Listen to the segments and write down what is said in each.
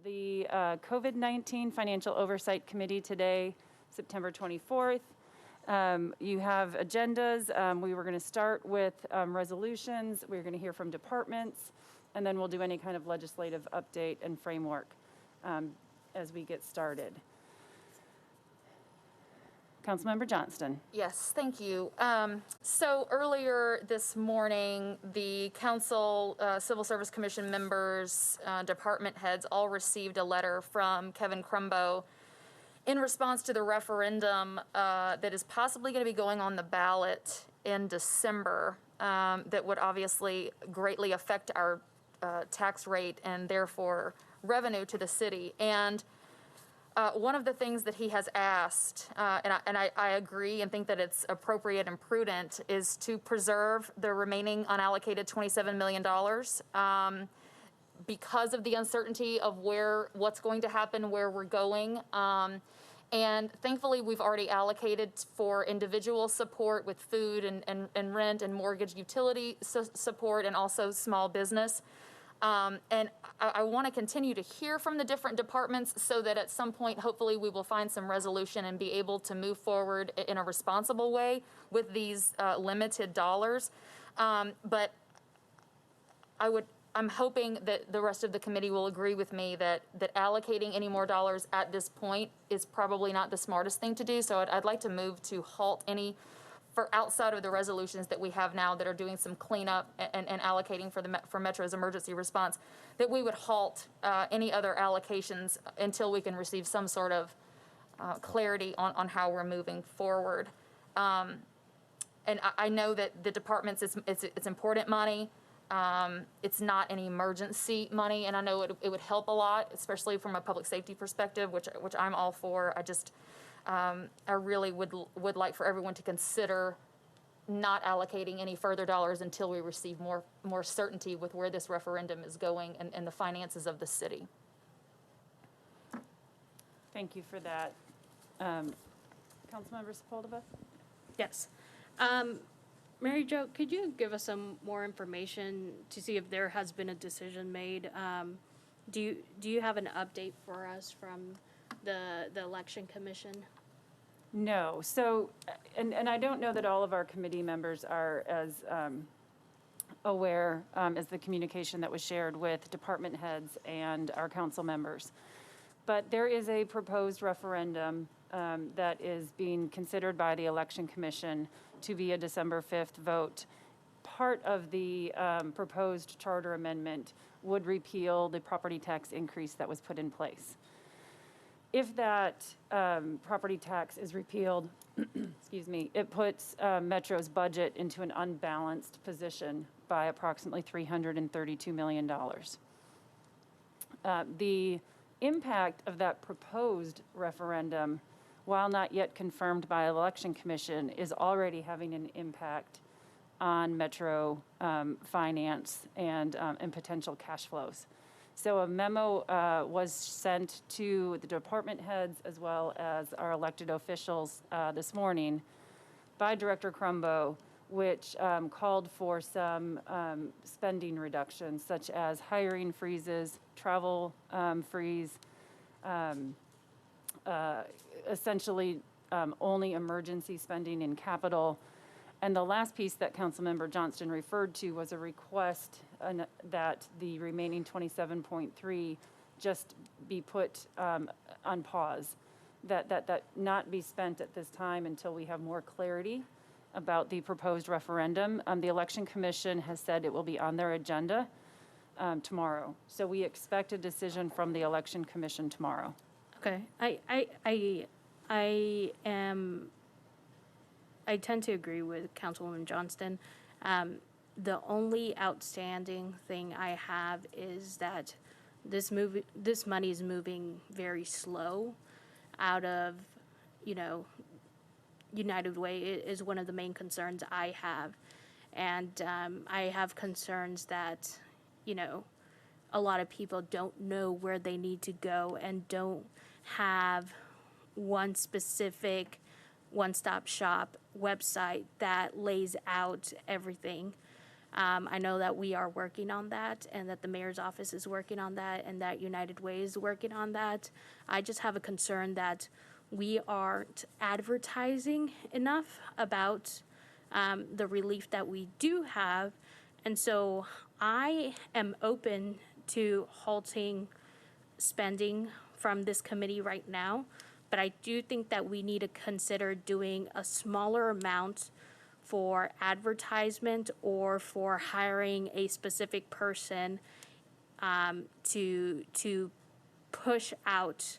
The COVID-19 Financial Oversight Committee today, September 24th. You have agendas. We were going to start with resolutions. We're going to hear from departments, and then we'll do any kind of legislative update and framework as we get started. Councilmember Johnston. Yes, thank you. So earlier this morning, the council, Civil Service Commission members, department heads all received a letter from Kevin Crumbo in response to the referendum that is possibly going to be going on the ballot in December that would obviously greatly affect our tax rate and therefore revenue to the city. And one of the things that he has asked, and I agree and think that it's appropriate and prudent, is to preserve the remaining unallocated $27 million because of the uncertainty of what's going to happen, where we're going. And thankfully, we've already allocated for individual support with food and rent and mortgage utility support and also small business. And I want to continue to hear from the different departments so that at some point, hopefully, we will find some resolution and be able to move forward in a responsible way with these limited dollars. But I'm hoping that the rest of the committee will agree with me that allocating any more dollars at this point is probably not the smartest thing to do. So I'd like to move to halt any for outside of the resolutions that we have now that are doing some cleanup and allocating for Metro's emergency response, that we would halt any other allocations until we can receive some sort of clarity on how we're moving forward. And I know that the departments, it's important money. It's not an emergency money, and I know it would help a lot, especially from a public safety perspective, which I'm all for. I really would like for everyone to consider not allocating any further dollars until we receive more certainty with where this referendum is going and the finances of the city. Thank you for that. Councilmember Sepulveda? Yes. Mary Jo, could you give us some more information to see if there has been a decision made? Do you have an update for us from the election commission? No. So, and I don't know that all of our committee members are as aware as the communication that was shared with department heads and our council members. But there is a proposed referendum that is being considered by the election commission to be a December 5th vote. Part of the proposed charter amendment would repeal the property tax increase that was put in place. If that property tax is repealed, excuse me, it puts Metro's budget into an unbalanced position by approximately $332 million. The impact of that proposed referendum, while not yet confirmed by election commission, is already having an impact on Metro finance and potential cash flows. So a memo was sent to the department heads as well as our elected officials this morning by Director Crumbo, which called for some spending reductions, such as hiring freezes, travel freeze, essentially only emergency spending in capital. And the last piece that Councilmember Johnston referred to was a request that the remaining 27.3 just be put on pause, that not be spent at this time until we have more clarity about the proposed referendum. The Election Commission has said it will be on their agenda tomorrow. So we expect a decision from the Election Commission tomorrow. Okay. I tend to agree with Councilwoman Johnston. The only outstanding thing I have is that this money is moving very slow out of, United Way is one of the main concerns I have. And I have concerns that, a lot of people don't know where they need to go and don't have one specific one-stop shop website that lays out everything. I know that we are working on that, and that the mayor's office is working on that, and that United Way is working on that. I just have a concern that we aren't advertising enough about the relief that we do have. And so I am open to halting spending from this committee right now, but I do think that we need to consider doing a smaller amount for advertisement or for hiring a specific person to push out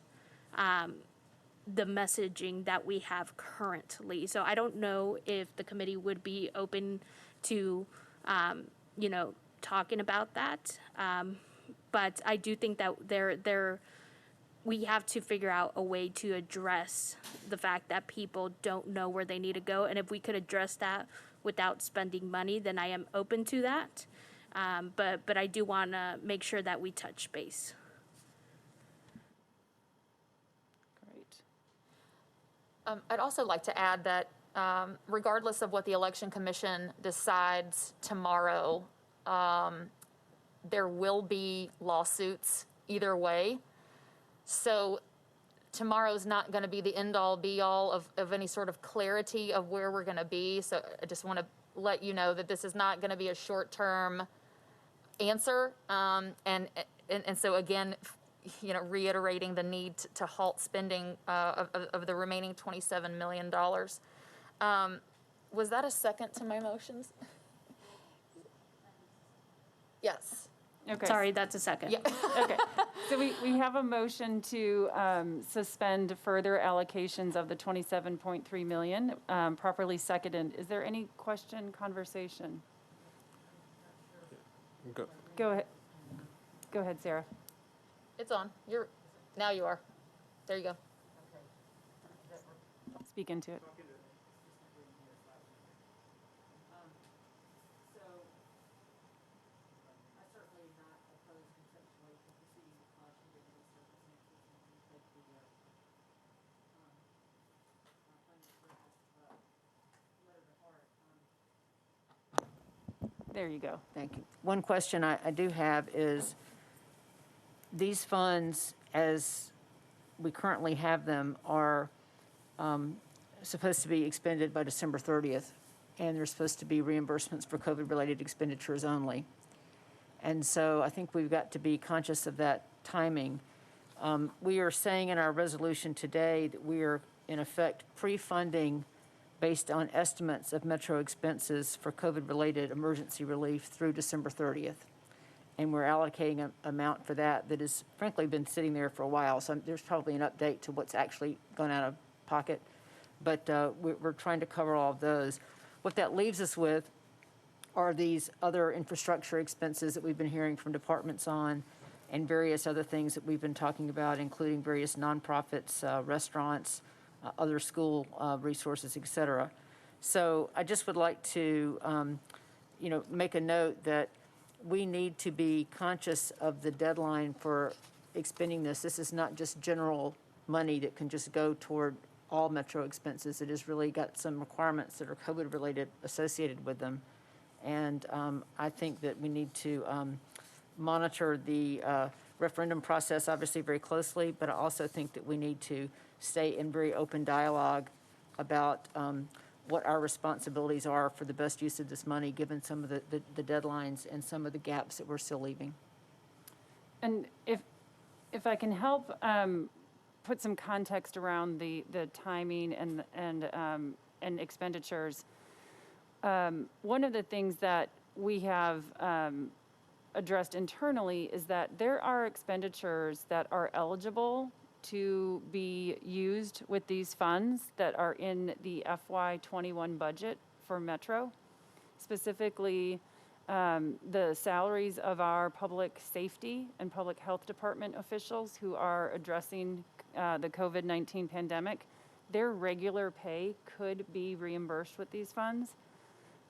the messaging that we have currently. So I don't know if the committee would be open to, talking about that. But I do think that we have to figure out a way to address the fact that people don't know where they need to go. And if we could address that without spending money, then I am open to that. But I do want to make sure that we touch base. Great. I'd also like to add that regardless of what the Election Commission decides tomorrow, there will be lawsuits either way. So tomorrow's not going to be the end-all, be-all of any sort of clarity of where we're going to be. So I just want to let you know that this is not going to be a short-term answer. And so again, reiterating the need to halt spending of the remaining $27 million. Was that a second to my motions? Yes. Okay. Sorry, that's a second. Yeah. Okay. So we have a motion to suspend further allocations of the 27.3 million, properly seconded. Is there any question, conversation? Go ahead. Go ahead, Sarah. It's on. Now you are. There you go. Speak into it. There you go. Thank you. One question I do have is, these funds, as we currently have them, are supposed to be expended by December 30th, and they're supposed to be reimbursements for COVID-related expenditures only. And so I think we've got to be conscious of that timing. We are saying in our resolution today that we are, in effect, pre-funding based on estimates of Metro expenses for COVID-related emergency relief through December 30th. And we're allocating an amount for that has frankly been sitting there for a while. So there's probably an update to what's actually gone out of pocket. But we're trying to cover all of those. What that leaves us with are these other infrastructure expenses that we've been hearing from departments on, and various other things that we've been talking about, including various nonprofits, restaurants, other school resources, et cetera. So I just would like to, make a note that we need to be conscious of the deadline for expending this. This is not just general money that can just go toward all Metro expenses. It has really got some requirements that are COVID-related associated with them. And I think that we need to monitor the referendum process, obviously, very closely, but I also think that we need to stay in very open dialogue about what our responsibilities are for the best use of this money, given some of the deadlines and some of the gaps that we're still leaving. And if I can help put some context around the timing and expenditures, one of the things that we have addressed internally is that there are expenditures that are eligible to be used with these funds that are in the FY21 budget for Metro. Specifically, the salaries of our public safety and public health department officials who are addressing the COVID-19 pandemic. Their regular pay could be reimbursed with these funds.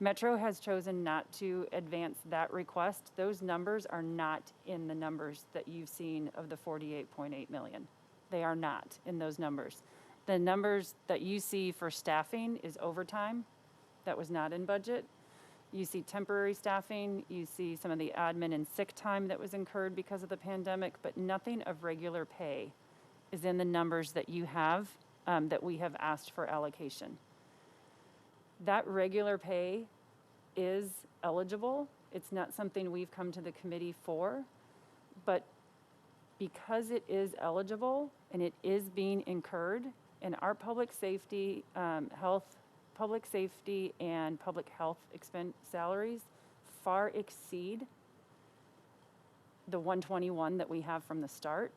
Metro has chosen not to advance that request. Those numbers are not in the numbers that you've seen of the 48.8 million. They are not in those numbers. The numbers that you see for staffing is overtime. That was not in budget. You see temporary staffing, you see some of the admin and sick time that was incurred because of the pandemic, but nothing of regular pay is in the numbers that you have, that we have asked for allocation. That regular pay is eligible. It's not something we've come to the committee for, but because it is eligible and it is being incurred, and our public safety, public safety and public health salaries far exceed the 121 that we have from the start,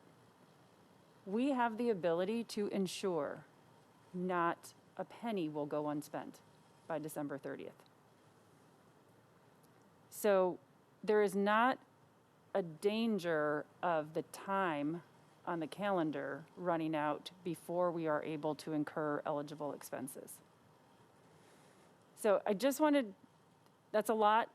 we have the ability to ensure not a penny will go unspent by December 30th. So there is not a danger of the time on the calendar running out before we are able to incur eligible expenses. So I just wanted, that's a lot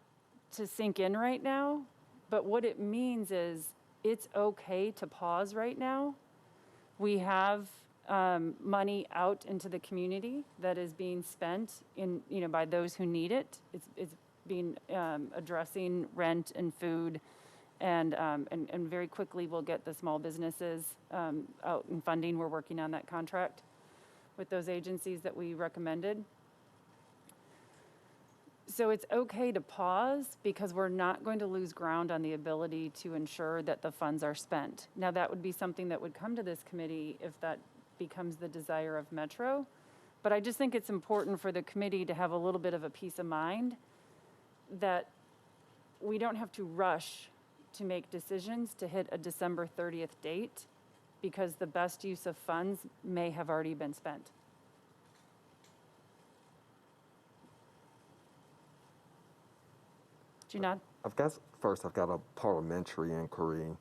to sink in right now, but what it means is it's okay to pause right now. We have money out into the community that is being spent in, by those who need it. It's being addressing rent and food, and very quickly we'll get the small businesses out in funding. We're working on that contract with those agencies that we recommended. So it's okay to pause because we're not going to lose ground on the ability to ensure that the funds are spent. Now, that would be something that would come to this committee if that becomes the desire of Metro. But I just think it's important for the committee to have a little bit of a peace of mind that we don't have to rush to make decisions to hit a December 30th date because the best use of funds may have already been spent. Junod? I've got a parliamentary inquiry.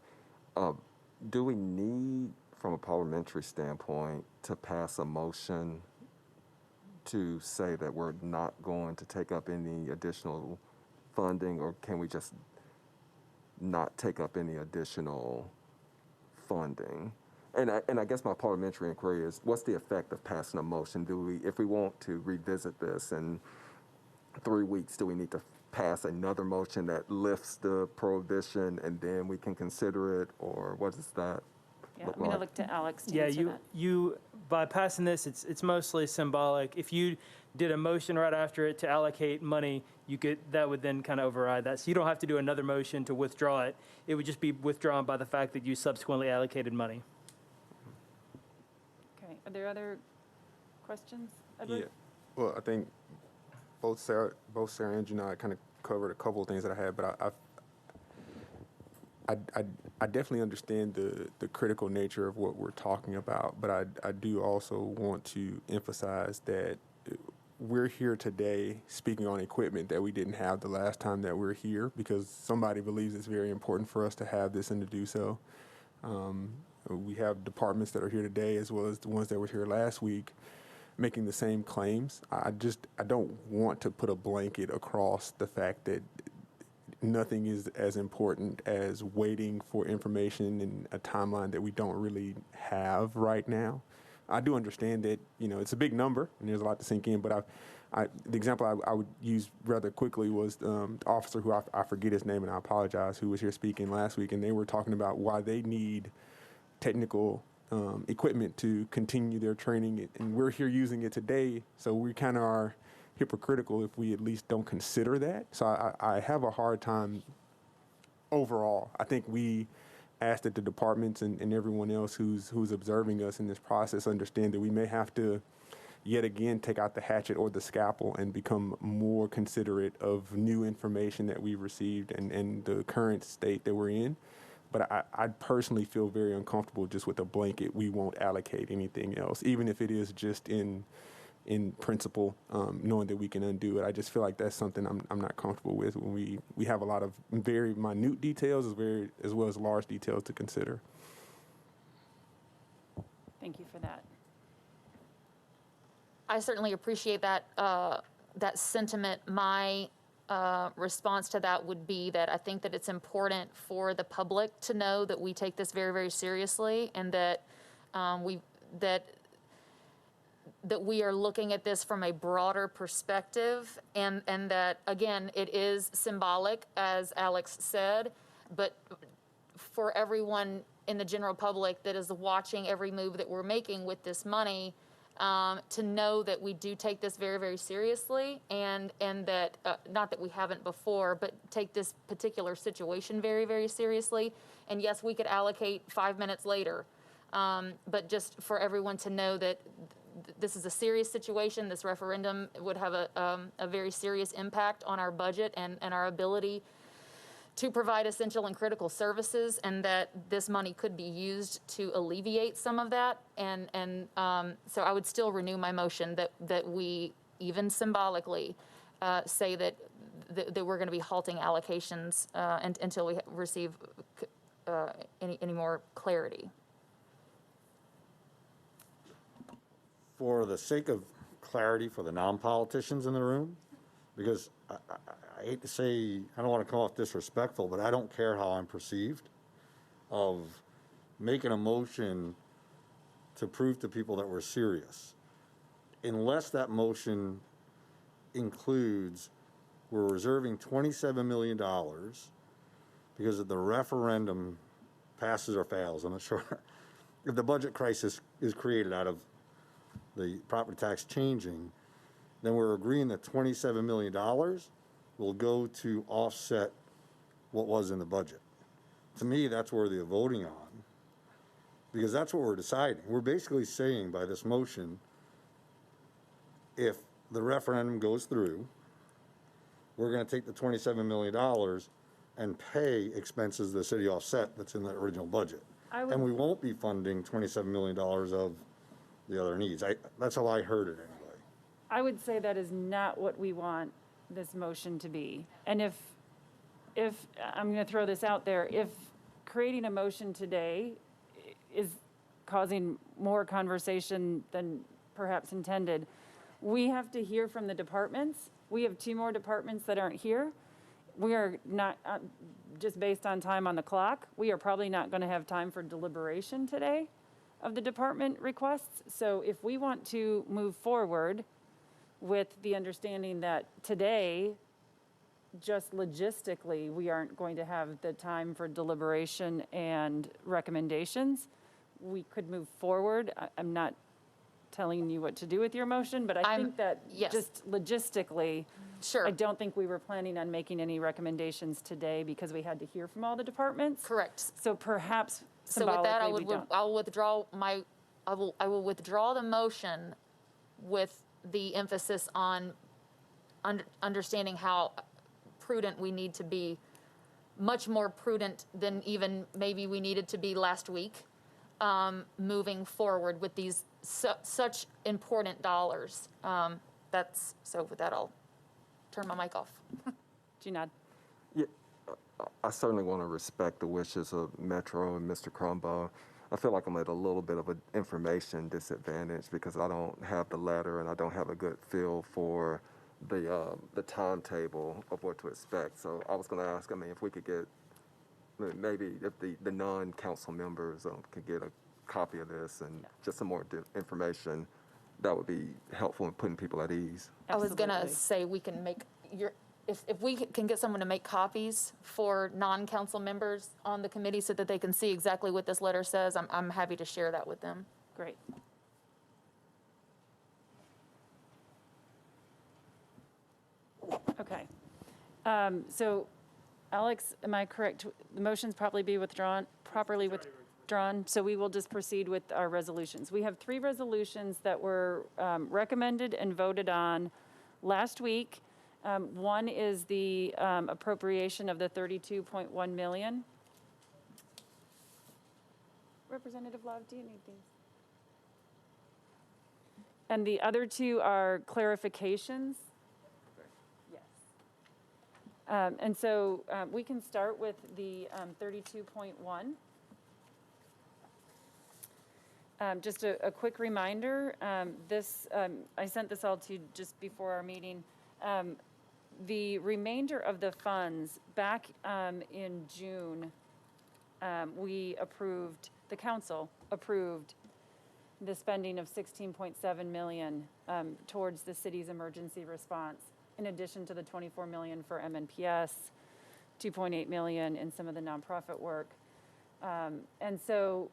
Do we need, from a parliamentary standpoint, to pass a motion to say that we're not going to take up any additional funding, or can we just not take up any additional funding? And I guess my parliamentary inquiry is, what's the effect of passing a motion? Do we, if we want to revisit this in 3 weeks, do we need to pass another motion that lifts the prohibition and then we can consider it, or what does that Yeah, look I'm going to like? look to Alex to Yeah, answer that. you by passing this, it's mostly symbolic. If you did a motion right after it to allocate money, that would then kind of override that. So you don't have to do another motion to withdraw it. It would just be withdrawn by the fact that you subsequently allocated money. Okay, are there other questions, Edward? Yeah, well, I think both Sarah and Junod kind of covered a couple of things that I had, but I definitely understand the critical nature of what we're talking about, but I do also want to emphasize that we're here today speaking on equipment that we didn't have the last time that we're here, because somebody believes it's very important for us to have this and to do so. We have departments that are here today as well as the ones that were here last week making the same claims. I don't want to put a blanket across the fact that nothing is as important as waiting for information in a timeline that we don't really have right now. I do understand that, it's a big number and there's a lot to sink in, but the example I would use rather quickly was the officer who I forget his name and I apologize, who was here speaking last week, and they were talking about why they need technical equipment to continue their training, and we're here using it today, so we kind of are hypocritical if we at least don't consider that. So I have a hard time overall. I think we ask that the departments and everyone else who's observing us in this process understand that we may have to yet again take out the hatchet or the scalpel and become more considerate of new information that we've received and the current state that we're in. But I personally feel very uncomfortable just with a blanket. We won't allocate anything else, even if it is just in principle, knowing that we can undo it. I just feel like that's something I'm not comfortable with when we have a lot of very minute details as well as large details to consider. Thank you for that. I certainly appreciate that sentiment. My response to that would be that I think that it's important for the public to know that we take this very, very seriously, and that that we are looking at this from a broader perspective, and that, again, it is symbolic, as Alex said, but for everyone in the general public that is watching every move that we're making with this money, to know that we do take this very, very seriously, and that, not that we haven't before, but take this particular situation very, very seriously. And yes, we could allocate 5 minutes later, but just for everyone to know that this is a serious situation. This referendum would have a very serious impact on our budget and our ability to provide essential and critical services, and that this money could be used to alleviate some of that. And so I would still renew my motion that we, even symbolically, say that we're going to be halting allocations until we receive any more clarity. For the sake of clarity for the non-politicians in the room, because I hate to say, I don't want to come off disrespectful, but I don't care how I'm perceived, of making a motion to prove to people that we're serious. Unless that motion includes, we're reserving $27 million because if the referendum passes or fails, I'm not sure, if the budget crisis is created out of the property tax changing, then we're agreeing that $27 million will go to offset what was in the budget. To me, that's worthy of voting on, because that's what we're deciding. We're basically saying by this motion, if the referendum goes through, we're going to take the $27 million and pay expenses the city offset that's in the original budget. And we won't be funding $27 million of the other needs. That's how I heard it anyway. I would say that is not what we want this motion to be. And if I'm going to throw this out there, if creating a motion today is causing more conversation than perhaps intended, we have to hear from the departments. We have 2 more departments that aren't here. We are not, just based on time on the clock, we are probably not going to have time for deliberation today of the department requests. So if we want to move forward with the understanding that today, just logistically, we aren't going to have the time for deliberation and recommendations, we could move forward. I'm not telling you what to do with your motion, but I think that yes. just logistically, Sure. I don't think we were planning on making any recommendations today because we had to hear from all the departments. Correct. So perhaps So with that, symbolically we don't. I will withdraw the motion with the emphasis on understanding how prudent we need to be, much more prudent than even maybe we needed to be last week, moving forward with these such important dollars. So with that, I'll turn my mic off. Junad. Yeah, I certainly want to respect the wishes of Metro and Mr. Crumbo. I feel like I'm at a little bit of an information disadvantage because I don't have the letter and I don't have a good feel for the timetable of what to expect. So I was going to ask, if we could get, maybe if the non-council members could get a copy of this and just some more information, that would be helpful in putting people at ease. I was gonna Absolutely. say we can make if we can get someone to make copies for non-council members on the committee so that they can see exactly what this letter says, I'm happy to share that with them. Great. Okay. So, Alex, am I correct? The motion's properly withdrawn, so we will just proceed with our resolutions. We have 3 resolutions that were recommended and voted on last week. One is the appropriation of the $32.1 million. Representative Love, do you need these? And the other 2 are clarifications. Yes. And so we can start with the 32.1. Just a quick reminder, I sent this all to you just before our meeting. The remainder of the funds, back in June, the council approved the spending of 16.7 million towards the city's emergency response, in addition to the 24 million for MNPS, 2.8 million in some of the nonprofit work. And so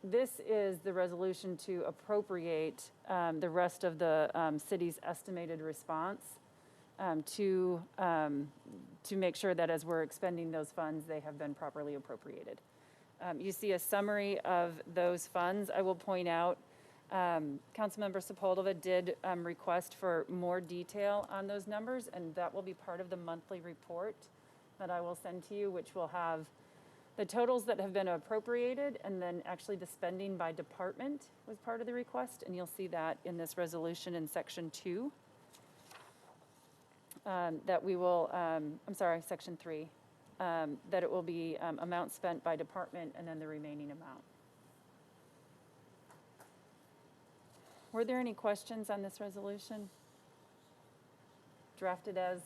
this is the resolution to appropriate the rest of the city's estimated response to make sure that as we're expending those funds, they have been properly appropriated. You see a summary of those funds. I will point out, Councilmember Sepulveda did request for more detail on those numbers, and that will be part of the monthly report that I will send to you, which will have the totals that have been appropriated, and then actually the spending by department was part of the request, and you'll see that in this resolution in section 2. That we will, section 3, that it will be amount spent by department and then the remaining amount. Were there any questions on this resolution? Drafted as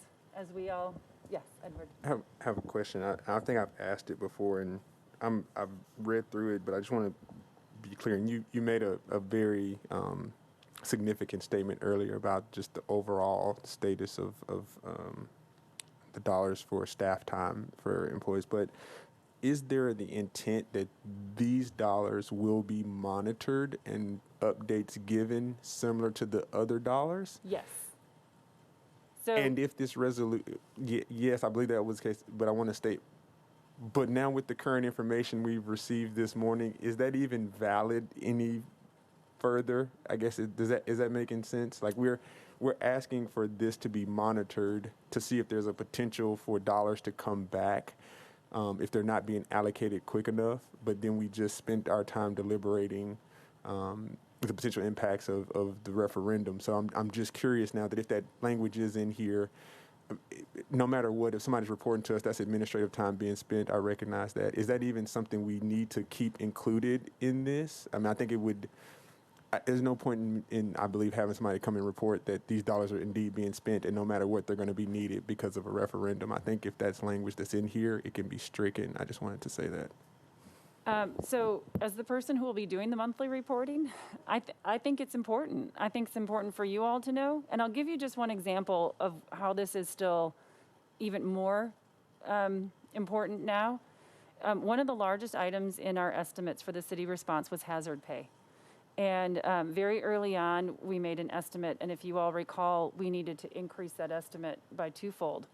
we all, yes, Edward. I have a question. I think I've asked it before, and I've read through it, but I just want to be clear. And you made a very significant statement earlier about just the overall status of the dollars for staff time for employees. But is there the intent that these dollars will be monitored and updates given similar to the other dollars? Yes. So, And if this resolution, yes, I believe that was the case, but I want to state, but now with the current information we've received this morning, is that even valid any further? I guess, is that making sense? Like we're asking for this to be monitored to see if there's a potential for dollars to come back if they're not being allocated quick enough, but then we just spent our time deliberating the potential impacts of the referendum. So I'm just curious now that if that language is in here, no matter what, if somebody's reporting to us, that's administrative time being spent, I recognize that. Is that even something we need to keep included in this? I mean, I think it would, there's no point in, I believe, having somebody come and report that these dollars are indeed being spent and no matter what, they're going to be needed because of a referendum. I think if that's language that's in here, it can be stricken. I just wanted to say that. So as the person who will be doing the monthly reporting, I think it's important. I think it's important for you all to know. And I'll give you just one example of how this is still even more important now. One of the largest items in our estimates for the city response was hazard pay. And very early on, we made an estimate. And if you all recall, we needed to increase that estimate by twofold.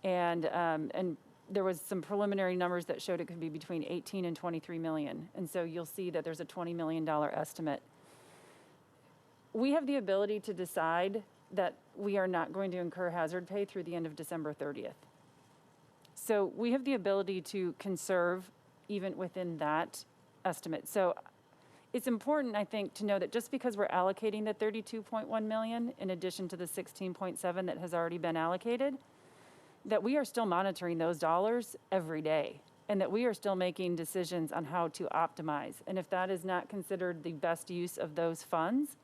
And there was some preliminary numbers that showed it could be between 18 and 23 million. And so you'll see that there's a $20 million estimate. We have the ability to decide that we are not going to incur hazard pay through the end of December 30th. So we have the ability to conserve even within that estimate. So it's important, I think, to know that just because we're allocating the 32.1 million in addition to the 16.7 that has already been allocated, that we are still monitoring those dollars every day and that we are still making decisions on how to optimize. And if that is not considered the best use of those funds,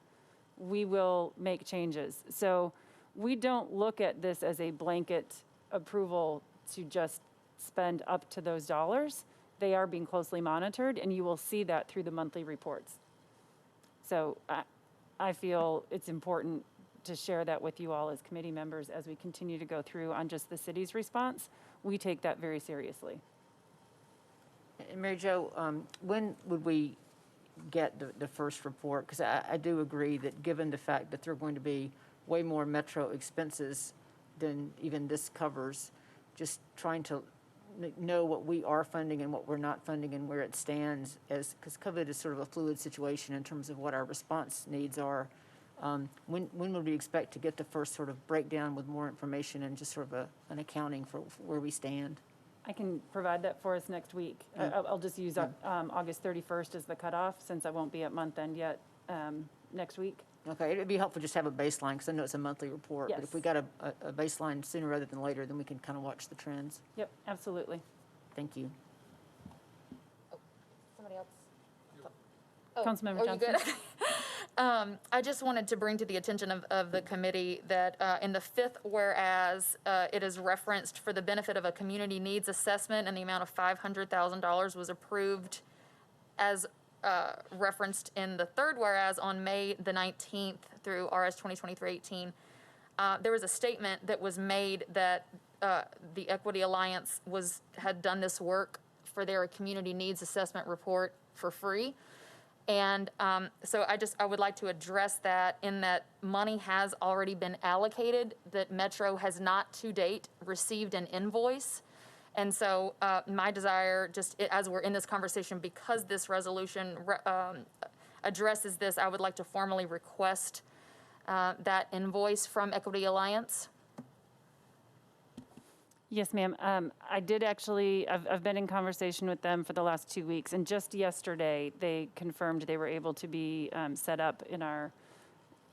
we will make changes. So we don't look at this as a blanket approval to just spend up to those dollars. They are being closely monitored, and you will see that through the monthly reports. So I feel it's important to share that with you all as committee members as we continue to go through on just the city's response. We take that very seriously. And Mary Jo, when would we get the first report? Because I do agree that given the fact that there are going to be way more metro expenses than even this covers, just trying to know what we are funding and what we're not funding and where it stands, because COVID is sort of a fluid situation in terms of what our response needs are. When would we expect to get the first sort of breakdown with more information and just sort of an accounting for where we stand? I can provide that for us next week. I'll just use August 31st as the cutoff since I won't be at month end yet next week. Okay, it'd be helpful just to have a baseline because I know it's a monthly report. Yes. But if we got a baseline sooner rather than later, then we can kind of watch the trends. Yep, absolutely. Thank you. Somebody else? Councilmember You Johnson. good? I just wanted to bring to the attention of the committee that in the fifth whereas, it is referenced for the benefit of a community needs assessment and the amount of $500,000 was approved as referenced in the third whereas on May the 19th through RS 2023-18, there was a statement that was made that the Equity Alliance had done this work for their community needs assessment report for free. And so I would like to address that in that money has already been allocated, that Metro has not to date received an invoice. And so my desire, as we're in this conversation, because this resolution addresses this, I would like to formally request that invoice from Equity Alliance. Yes, ma'am. I did actually, I've been in conversation with them for the last 2 weeks, and just yesterday, they confirmed they were able to be set up in our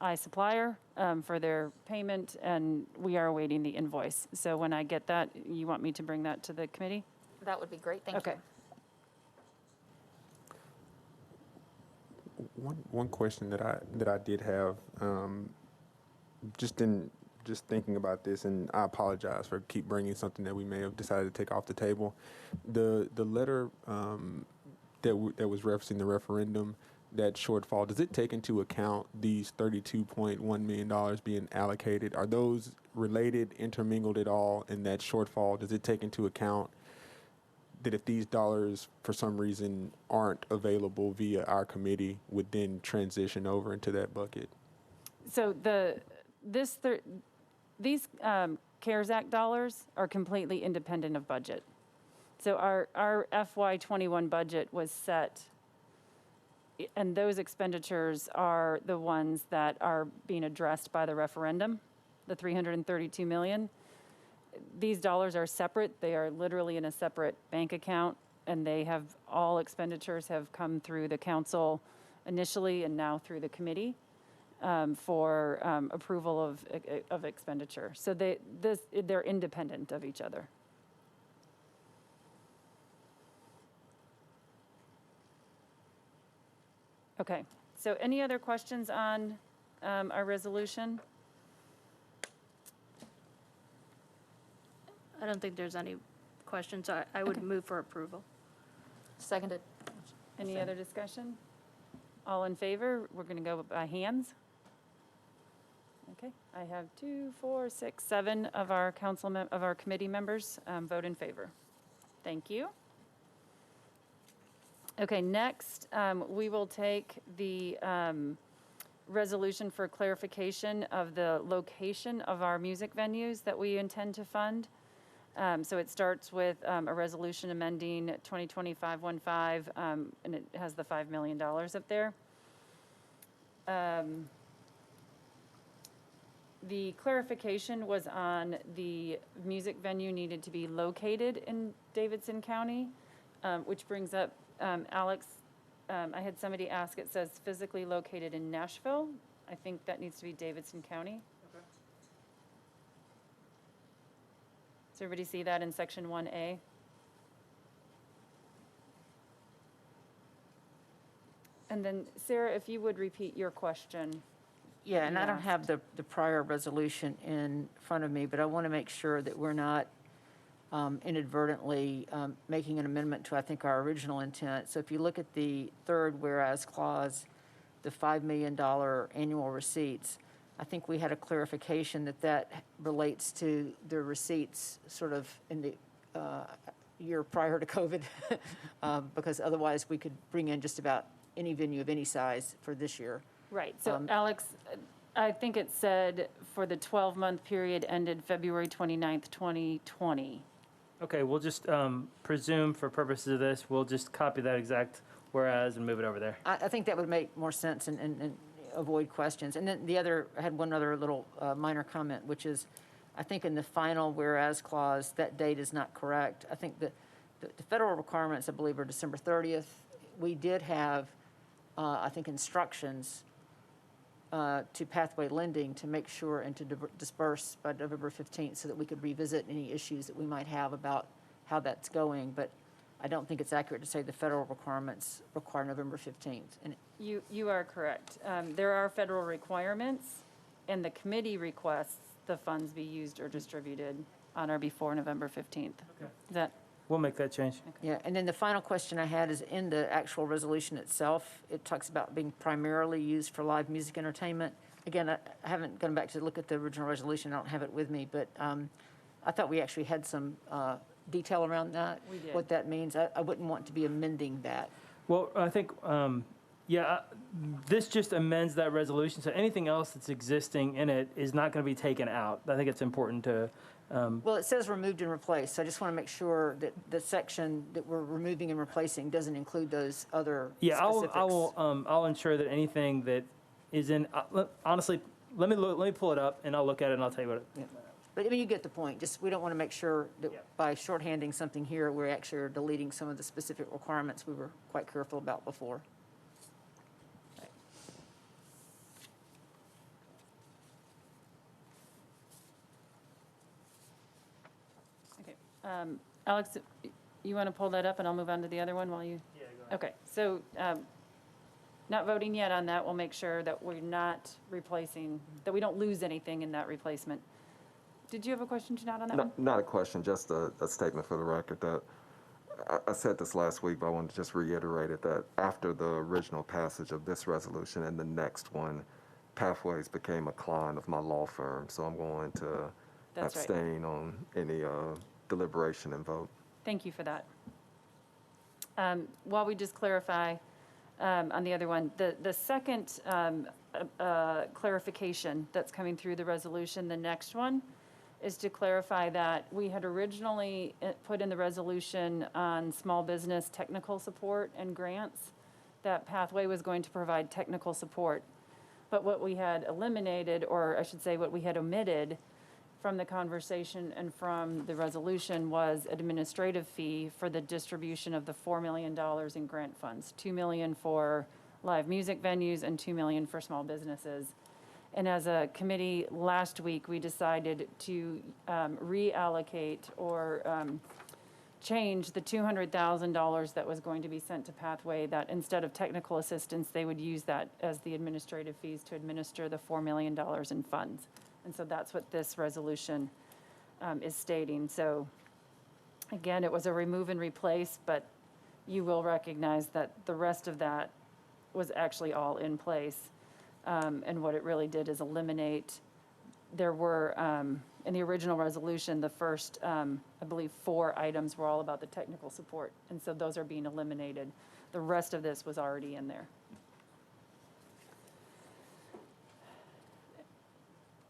iSupplier for their payment, and we are awaiting the invoice. So when I get that, you want me to bring that to the committee? That would be great. Thank you. Okay. One question that I did have, just thinking about this, and I apologize for keep bringing something that we may have decided to take off the table. The letter that was referencing the referendum, that shortfall, does it take into account these $32.1 million being allocated? Are those related, intermingled at all in that shortfall? Does it take into account that if these dollars for some reason aren't available via our committee, would then transition over into that bucket? So these CARES Act dollars are completely independent of budget. So our FY21 budget was set, and those expenditures are the ones that are being addressed by the referendum, the $332 million. These dollars are separate. They are literally in a separate bank account, and all expenditures have come through the council initially and now through the committee for approval of expenditure. So they're independent of each other. Okay, so any other questions on our resolution? I don't think there's any questions, so I would move for approval. Seconded. Any other discussion? All in favor? We're going to go by hands. Okay, I have 2, 4, 6, 7 of our of our committee members vote in favor. Thank you. Okay, next, we will take the resolution for clarification of the location of our music venues that we intend to fund. So it starts with a resolution amending 2025-15, and it has the $5 million up there. The clarification was on the music venue needed to be located in Davidson County, which brings up, Alex, I had somebody ask, it says physically located in Nashville. I think that needs to be Davidson County. Okay. Does everybody see that in section 1A? And then, Sarah, if you would repeat your question. Yeah, and I don't asked. have the prior resolution in front of me, but I want to make sure that we're not inadvertently making an amendment to, I think, our original intent. So if you look at the third whereas clause, the $5 million annual receipts, I think we had a clarification that relates to the receipts sort of in the year prior to COVID, because otherwise we could bring in just about any venue of any size for this year. Right, so Alex, I think it said for the 12-month period ended February 29th, 2020. Okay, we'll just presume for purposes of this, we'll just copy that exact whereas and move it over there. I think that would make more sense and avoid questions. And then I had one other little minor comment, which is, I think in the final whereas clause, that date is not correct. I think that the federal requirements, I believe, are December 30th. We did have, I think, instructions to Pathway Lending to make sure and to disperse by November 15th so that we could revisit any issues that we might have about how that's going. But I don't think it's accurate to say the federal requirements require November 15th. And You are correct. There are federal requirements, and the committee requests the funds be used or distributed on or before November 15th. Okay. Is that we'll make that change. Yeah, and then the final question I had is in the actual resolution itself, it talks about being primarily used for live music entertainment. Again, I haven't gone back to look at the original resolution, I don't have it with me, but I thought we actually had some detail around that. We did. What that means. I wouldn't want to be amending that. Well, I think, this just amends that resolution, so anything else that's existing in it is not going to be taken out. I think it's important to, Well, it says removed and replaced, so I just want to make sure that the section that we're removing and replacing doesn't include those other specifics. I'll ensure that anything that is in, honestly, let me pull it up, and I'll look at it, and I'll tell you what it. But I mean, you get the point. Just, we don't want to make sure that Yeah. by shorthanding something here, we're actually are deleting some of the specific requirements we were quite careful about before. Okay. Alex, you want to pull that up and I'll move on to the other one while you? Yeah, go ahead. Okay, so not voting yet on that. We'll make sure that we're not replacing, that we don't lose anything in that replacement. Did you have a question, Janat, on that one? Not a question, just a statement for the record that I said this last week, but I wanted to just reiterate it, that after the original passage of this resolution and the next one, Pathways became a client of my law firm, so I'm going to That's right. abstain on any deliberation and vote. Thank you for that. While we just clarify on the other one, the second clarification that's coming through the resolution, the next one, is to clarify that we had originally put in the resolution on small business technical support and grants, that Pathway was going to provide technical support. But what we had eliminated, or I should say what we had omitted from the conversation and from the resolution, was administrative fee for the distribution of the $4 million in grant funds, $2 million for live music venues and $2 million for small businesses. And as a committee last week, we decided to reallocate or change the $200,000 that was going to be sent to Pathway, that instead of technical assistance, they would use that as the administrative fees to administer the $4 million in funds. And so that's what this resolution is stating. So again, it was a remove and replace, but you will recognize that the rest of that was actually all in place. And what it really did is eliminate, there were, in the original resolution, the first, I believe, 4 items were all about the technical support. And so those are being eliminated. The rest of this was already in there.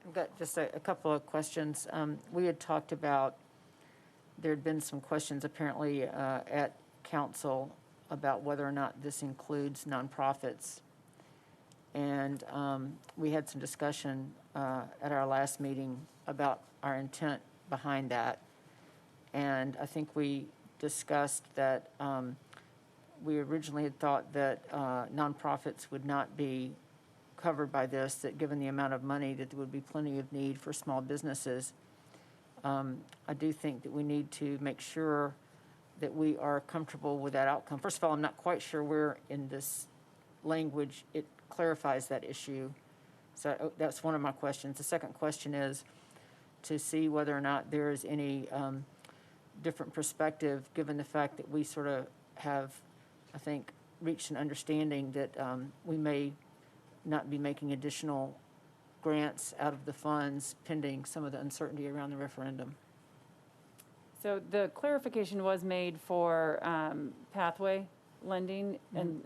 I've got just a couple of questions. We had talked about, there had been some questions apparently at council about whether or not this includes nonprofits. And we had some discussion at our last meeting about our intent behind that. And I think we discussed that we originally had thought that nonprofits would not be covered by this, that given the amount of money, that there would be plenty of need for small businesses. I do think that we need to make sure that we are comfortable with that outcome. First of all, I'm not quite sure where in this language it clarifies that issue. So that's one of my questions. The second question is to see whether or not there is any different perspective, given the fact that we sort of have, I think, reached an understanding that we may not be making additional grants out of the funds pending some of the uncertainty around the referendum. So the clarification was made for Pathway lending, and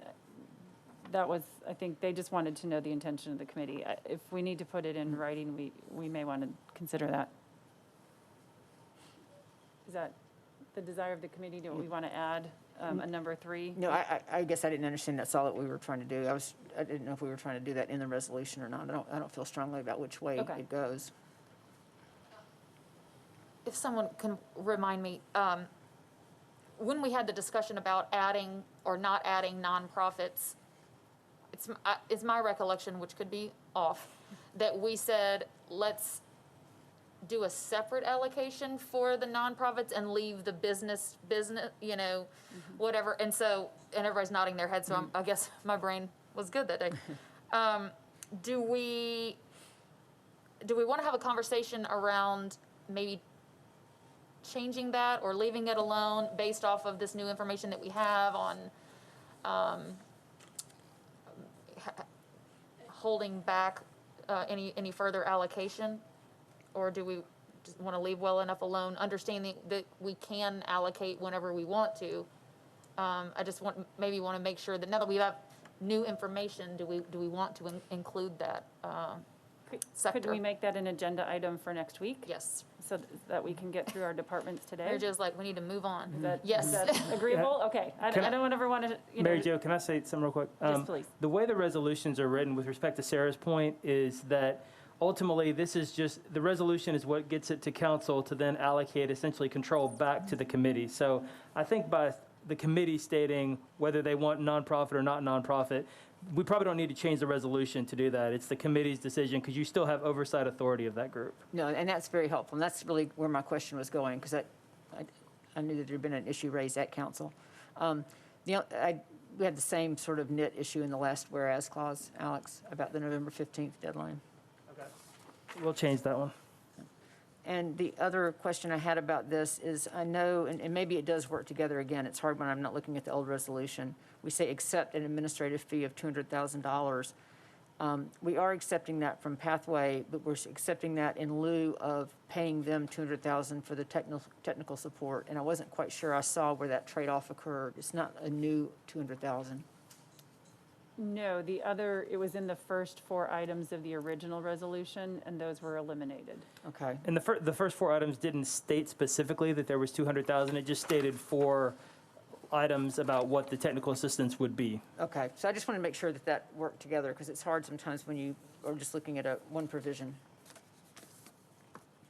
that was, I think, they just wanted to know the intention of the committee. If we need to put it in writing, we may want to consider that. Is that the desire of the committee? Do we want to add a number 3? No, I guess I didn't understand that's all that we were trying to do. I didn't know if we were trying to do that in the resolution or not. I don't feel strongly about which way Okay. it goes. If someone can remind me, when we had the discussion about adding or not adding nonprofits, it's my recollection, which could be off, that we said, let's do a separate allocation for the nonprofits and leave the business, whatever. And so, and everybody's nodding their head, so I guess my brain was good that day. Do we want to have a conversation around maybe changing that or leaving it alone based off of this new information that we have on holding back any further allocation? Or do we just want to leave well enough alone, understanding that we can allocate whenever we want to? I just maybe want to make sure that now that we have new information, do we want to include that sector? Could we make that an agenda item for next week? Yes. So that we can get through our departments today? They're just like, we need to move on. Is that agreeable? Okay. I Can I- don't ever want to, Mary Jo, can I say something real quick? Yes, please. The way the resolutions are written with respect to Sarah's point is that ultimately, this is just, the resolution is what gets it to council to then allocate essentially control back to the committee. So I think by the committee stating whether they want nonprofit or not nonprofit, we probably don't need to change the resolution to do that. It's the committee's decision because you still have oversight authority of that group. No, and that's very helpful. And that's really where my question was going, because I knew that there had been an issue raised at council. We had the same sort of nit issue in the last whereas clause, Alex, about the November 15th deadline. We'll change that one. And the other question I had about this is, I know, and maybe it does work together again, it's hard when I'm not looking at the old resolution. We say accept an administrative fee of $200,000. We are accepting that from Pathway, but we're accepting that in lieu of paying them $200,000 for the technical support. And I wasn't quite sure I saw where that trade-off occurred. It's not a new $200,000. No, it was in the first 4 items of the original resolution, and those were eliminated. Okay. And the first 4 items didn't state specifically that there was 200,000. It just stated 4 items about what the technical assistance would be. Okay, so I just want to make sure that that worked together, because it's hard sometimes when you are just looking at one provision.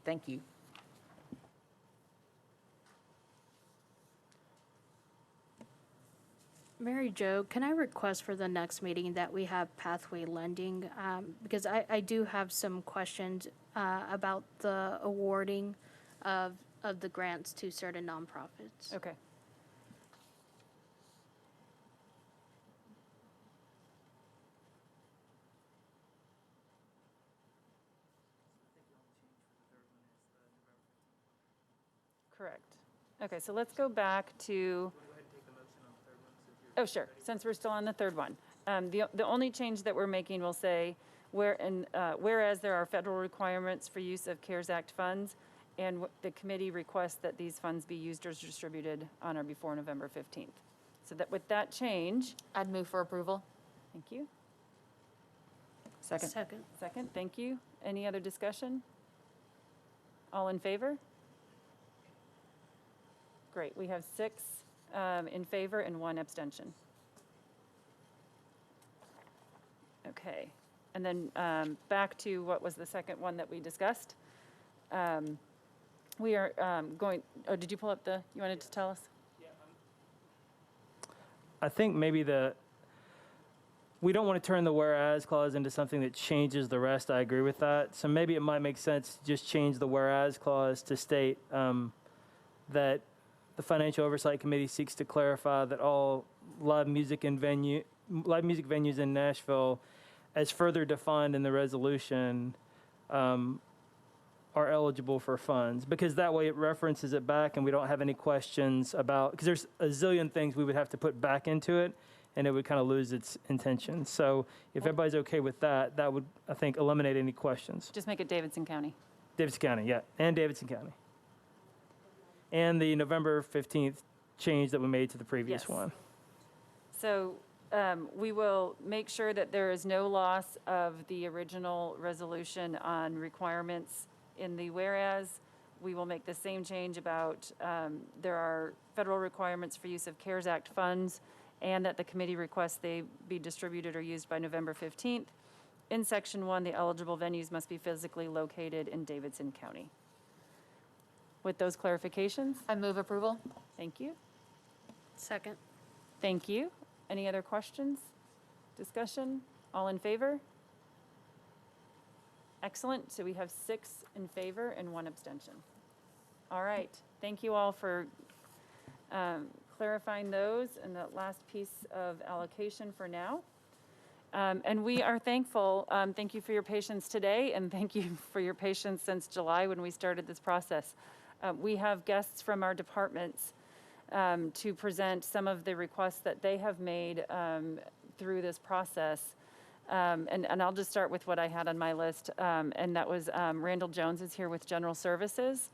Thank you. Mary Jo, can I request for the next meeting that we have pathway lending? Because I do have some questions about the awarding of the grants to certain nonprofits. Okay. Correct. Okay, so let's go back to. Oh, sure, since we're still on the third one. The only change that we're making will say, whereas there are federal requirements for use of CARES Act funds, and the committee requests that these funds be used or distributed on or before November 15th. So that with that change, I'd move for approval. thank you. Second. Second, thank you. Any other discussion? All in favor? Great, we have 6 in favor and 1 abstention. Okay, and then back to what was the second one that we discussed. We are going, oh, did you pull up you wanted to tell us? I think maybe we don't want to turn the whereas clause into something that changes the rest. I agree with that. So maybe it might make sense to just change the whereas clause to state that the Financial Oversight Committee seeks to clarify that all live music venues in Nashville, as further defined in the resolution, are eligible for funds, because that way it references it back and we don't have any questions about, because there's a zillion things we would have to put back into it and it would kind of lose its intention. So if everybody's okay with that, that would, I think, eliminate any questions. Just make it Davidson County. Davidson County, yeah, and Davidson County. And the November 15th change that we made to the previous Yes. one. So we will make sure that there is no loss of the original resolution on requirements in the whereas. We will make the same change about there are federal requirements for use of CARES Act funds, and that the committee requests they be distributed or used by November 15th. In Section 1, the eligible venues must be physically located in Davidson County. With those clarifications, I move approval. thank you. Second. Thank you. Any other questions? Discussion? All in favor? Excellent. So we have 6 in favor and 1 abstention. All right. Thank you all for clarifying those and the last piece of allocation for now. And we are thankful. Thank you for your patience today, and thank you for your patience since July when we started this process. We have guests from our departments to present some of the requests that they have made through this process. And I'll just start with what I had on my list, and that was Randall Jones is here with General Services.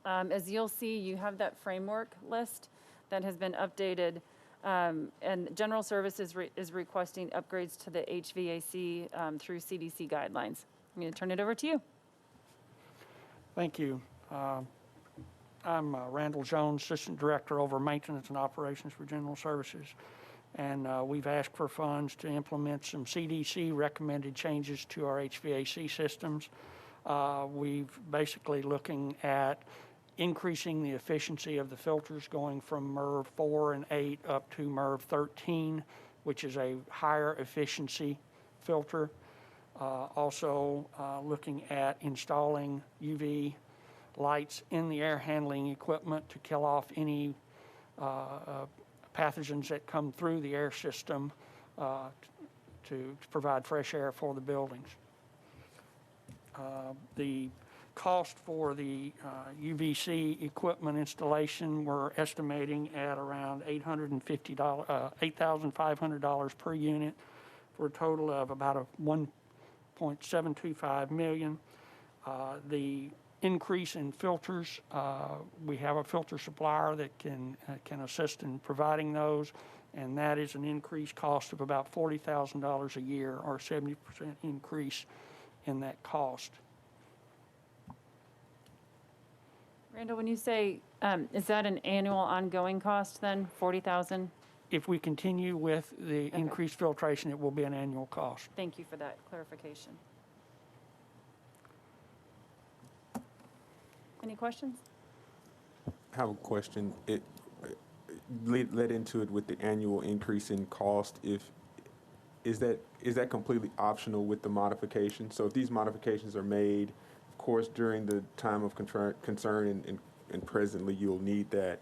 As you'll see, you have that framework list that has been updated, and General Services is requesting upgrades to the HVAC through CDC guidelines. I'm going to turn it over to you. Thank you. I'm Randall Jones, Assistant Director over Maintenance and Operations for General Services. And we've asked for funds to implement some CDC recommended changes to our HVAC systems. We've basically looking at increasing the efficiency of the filters going from MERV 4 and 8 up to MERV 13, which is a higher efficiency filter. Also looking at installing UV lights in the air handling equipment to kill off any pathogens that come through the air system to provide fresh air for the buildings. The cost for the UVC equipment installation, we're estimating at around $8,500 per unit for a total of about a $1.725 million. The increase in filters, we have a filter supplier that can assist in providing those, and that is an increased cost of about $40,000 a year, or 70% increase in that cost. Randall, when you say, is that an annual ongoing cost then, 40,000? If we continue with the increased filtration, it will be an annual cost. Thank you for that clarification. Any questions? I have a question. It led into it with the annual increase in cost. Is that completely optional with the modification? So if these modifications are made, of course, during the time of concern and presently you'll need that,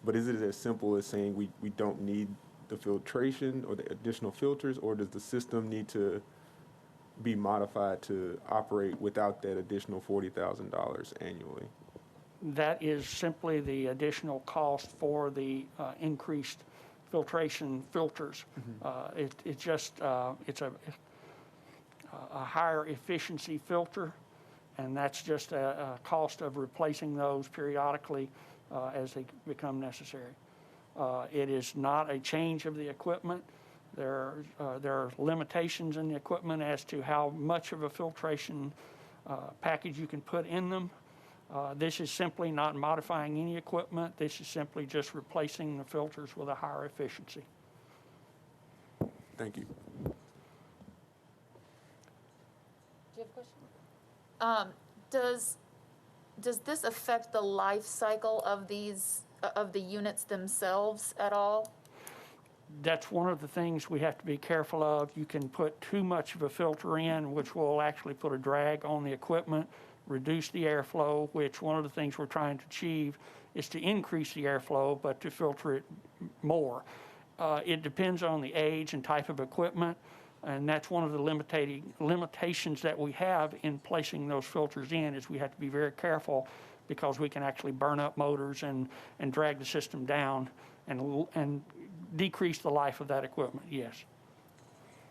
but is it as simple as saying we don't need the filtration or the additional filters, or does the system need to be modified to operate without that additional $40,000 annually? That is simply the additional cost for the increased filtration filters. It's a higher efficiency filter, and that's just a cost of replacing those periodically as they become necessary. It is not a change of the equipment. There are limitations in the equipment as to how much of a filtration package you can put in them. This is simply not modifying any equipment. This is simply just replacing the filters with a higher efficiency. Thank you. Do you have a question? Does this affect the life cycle of the units themselves at all? That's one of the things we have to be careful of. You can put too much of a filter in, which will actually put a drag on the equipment, reduce the airflow, which one of the things we're trying to achieve is to increase the airflow, but to filter it more. It depends on the age and type of equipment, and that's one of the limitations that we have in placing those filters in, is we have to be very careful because we can actually burn up motors and drag the system down and decrease the life of that equipment, yes.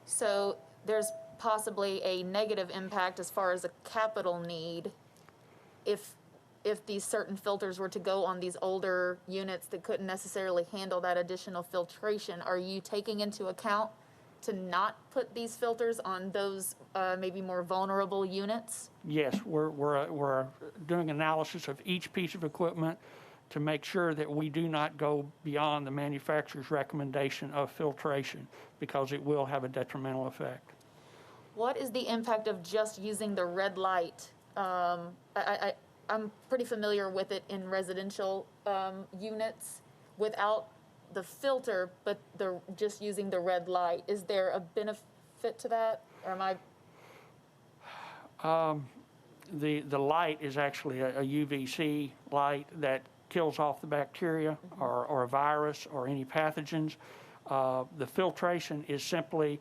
So there's possibly a negative impact as far as a capital need if these certain filters were to go on these older units that couldn't necessarily handle that additional filtration. Are you taking into account to not put these filters on those maybe more vulnerable units? Yes, we're doing analysis of each piece of equipment to make sure that we do not go beyond the manufacturer's recommendation of filtration, because it will have a detrimental effect. What is the impact of just using the red light? I'm pretty familiar with it in residential units without the filter, but just using the red light. Is there a benefit to that, or am I? The light is actually a UVC light that kills off the bacteria or a virus or any pathogens. The filtration is simply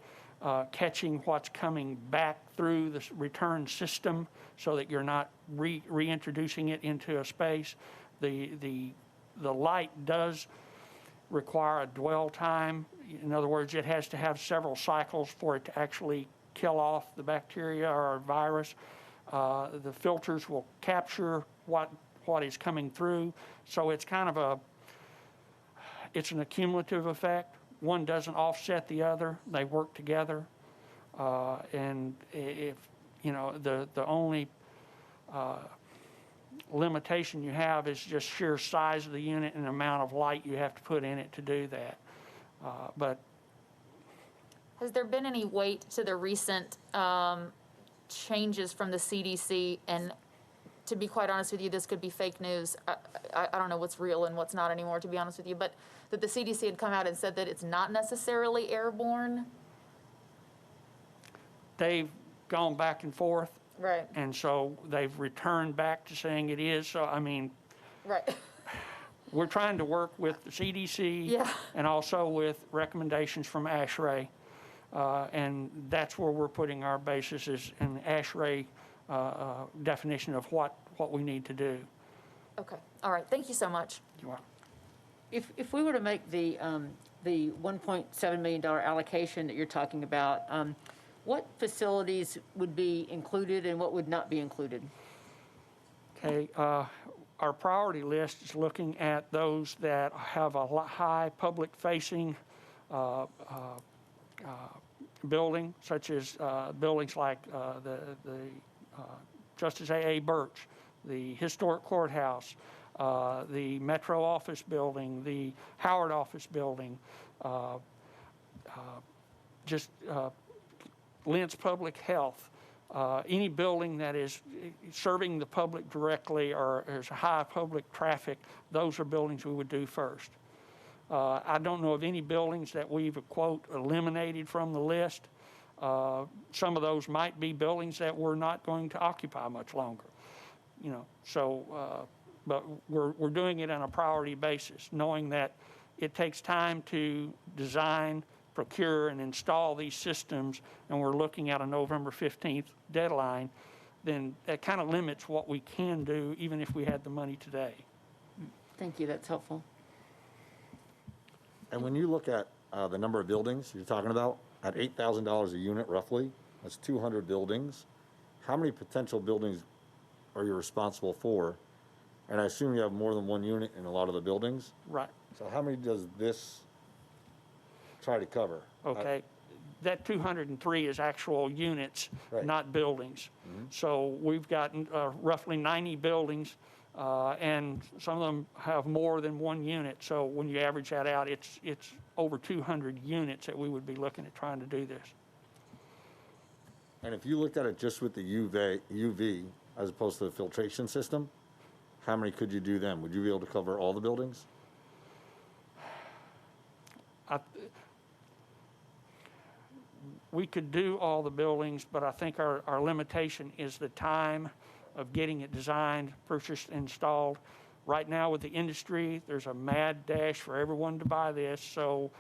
catching what's coming back through the return system so that you're not reintroducing it into a space. The light does require a dwell time. In other words, it has to have several cycles for it to actually kill off the bacteria or virus. The filters will capture what is coming through. So it's kind of it's an accumulative effect. One doesn't offset the other. They work together. And if, you know, the only limitation you have is just sheer size of the unit and the amount of light you have to put in it to do that. But Has there been any weight to the recent changes from the CDC? And to be quite honest with you, this could be fake news. I don't know what's real and what's not anymore, to be honest with you. But that the CDC had come out and said that it's not necessarily airborne. they've gone back and forth. Right. And so they've returned back to saying it is. So, I mean, Right. we're trying to work with the CDC Yeah. and also with recommendations from ASHRAE. And that's where we're putting our basis is in ASHRAE definition of what we need to do. Okay. All right. Thank you so much. You are- If we were to make the $1.7 million allocation that you're talking about, what facilities would be included and what would not be included? Okay, our priority list is looking at those that have a high public-facing building, such as buildings like the Justice A.A. Birch, the Historic Courthouse, the Metro Office Building, the Howard Office Building, Lentz Public Health, any building that is serving the public directly or has high public traffic, those are buildings we would do first. I don't know of any buildings that we've, quote, eliminated from the list. Some of those might be buildings that we're not going to occupy much longer, you know. So, but we're doing it on a priority basis, knowing that it takes time to design, procure, and install these systems, and we're looking at a November 15th deadline, then that kind of limits what we can do, even if we had the money today. Thank you, that's helpful. And when you look at the number of buildings you're talking about, at $8,000 a unit roughly, that's 200 buildings. How many potential buildings are you responsible for? And I assume you have more than one unit in a lot of the buildings. Right. So how many does this try to cover? Okay, that 203 is actual units, Right. not buildings. So we've got roughly 90 buildings, and some of them have more than one unit. So when you average that out, it's over 200 units that we would be looking at trying to do this. And if you looked at it just with the UV as opposed to the filtration system, how many could you do then? Would you be able to cover all the buildings? We could do all the buildings, but I think our limitation is the time of getting it designed, purchased, installed. Right now with the industry, there's a mad dash for everyone to buy this, so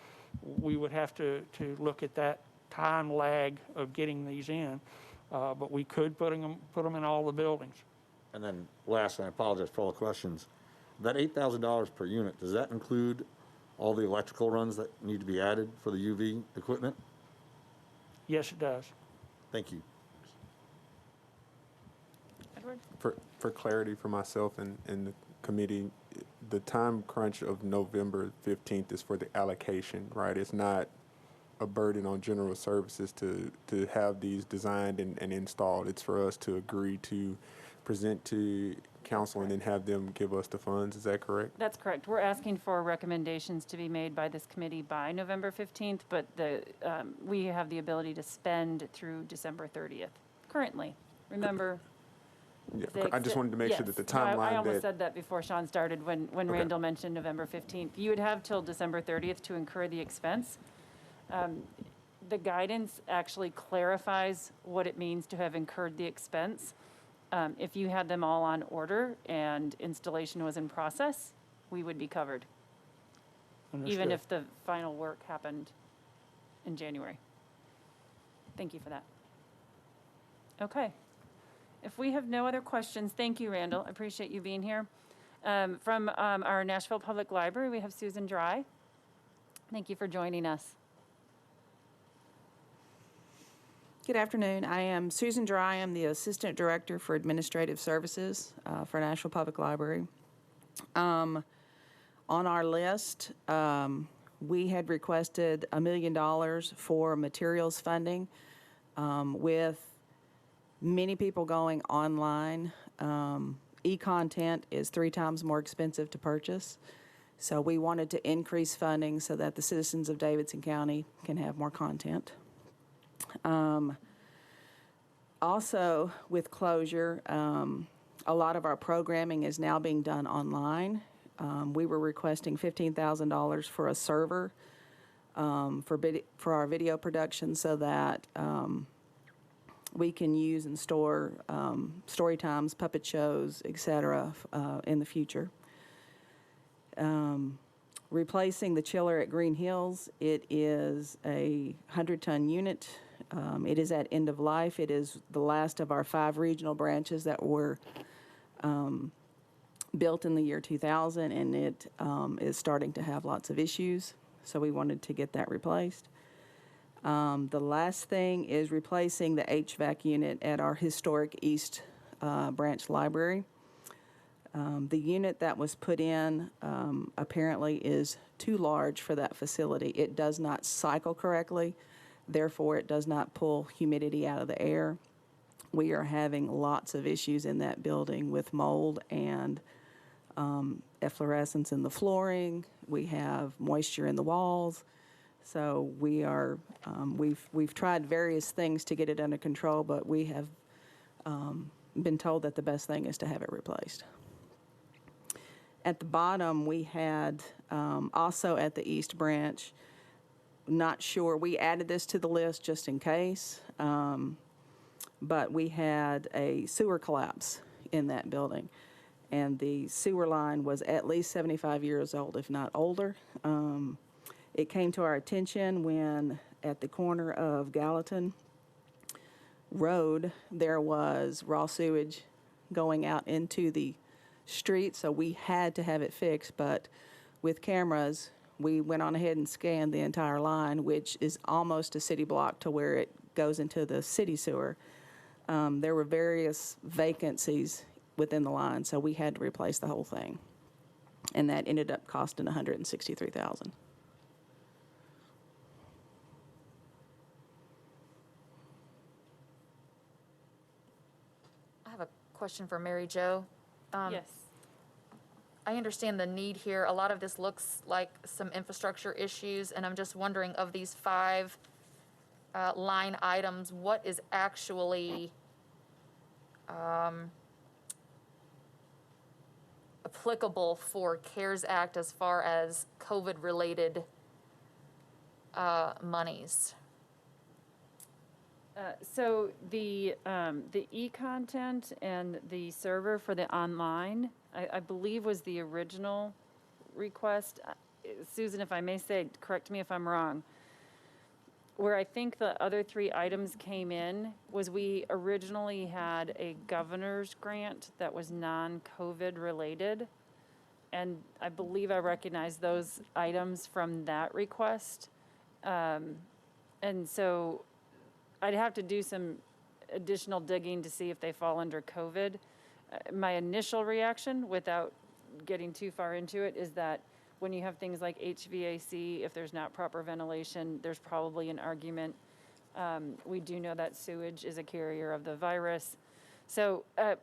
we would have to look at that time lag of getting these in. But we could put them in all the buildings. And then last, and I apologize for all the questions, that $8,000 per unit, does that include all the electrical runs that need to be added for the UV equipment? Yes, it does. Thank you. Edward? For clarity for myself and the committee, the time crunch of November 15th is for the allocation, right? It's not a burden on general services to have these designed and installed. It's for us to agree to present to council and then have them give us the funds. Is that correct? That's correct. We're asking for recommendations to be made by this committee by November 15th, but we have the ability to spend through December 30th currently. Remember? Yeah, the I just wanted to make sure yes. that the No, timeline I almost that, said that before Sean started when Okay. Randall mentioned November 15th. You would have till December 30th to incur the expense. The guidance actually clarifies what it means to have incurred the expense. If you had them all on order and installation was in process, we would be covered, even Understood. if the final work happened in January. Thank you for that. Okay. If we have no other questions, thank you, Randall. I appreciate you being here. From our Nashville Public Library, we have Susan Dry. Thank you for joining us. Good afternoon. I am Susan Dry. I'm the Assistant Director for Administrative Services for Nashville Public Library. On our list, we had requested $1 million for materials funding. With many people going online, e-content is 3 times more expensive to purchase. So we wanted to increase funding so that the citizens of Davidson County can have more content. Also, with closure, a lot of our programming is now being done online. We were requesting $15,000 for a server for our video production so that we can use and store story times, puppet shows, etc. In the future. Replacing the chiller at Green Hills, it is a 100-ton unit. It is at end of life. It is the last of our 5 regional branches that were built in the year 2000, and it is starting to have lots of issues, so we wanted to get that replaced. The last thing is replacing the HVAC unit at our historic East Branch Library. The unit that was put in apparently is too large for that facility. It does not cycle correctly, therefore it does not pull humidity out of the air. We are having lots of issues in that building with mold and efflorescence in the flooring. We have moisture in the walls. So we are, we've tried various things to get it under control, but we have been told that the best thing is to have it replaced. At the bottom, we had also at the East Branch, not sure, we added this to the list just in case, but we had a sewer collapse in that building. And the sewer line was at least 75 years old, if not older. It came to our attention when at the corner of Gallatin Road, there was raw sewage going out into the street, so we had to have it fixed. But with cameras, we went on ahead and scanned the entire line, which is almost a city block to where it goes into the city sewer. There were various vacancies within the line, so we had to replace the whole thing. And that ended up costing $163,000. I have a question for Mary Jo. Yes. I understand the need here. A lot of this looks like some infrastructure issues, and I'm just wondering, of these 5 line items, what is actually applicable for CARES Act as far as COVID-related monies? So the e-content and the server for the online, I believe was the original request. Susan, if I may say, correct me if I'm wrong. Where I think the other 3 items came in was we originally had a governor's grant that was non-COVID related. And I believe I recognize those items from that request. And so I'd have to do some additional digging to see if they fall under COVID. My initial reaction, without getting too far into it, is that when you have things like HVAC, if there's not proper ventilation, there's probably an argument. We do know that sewage is a carrier of the virus. So I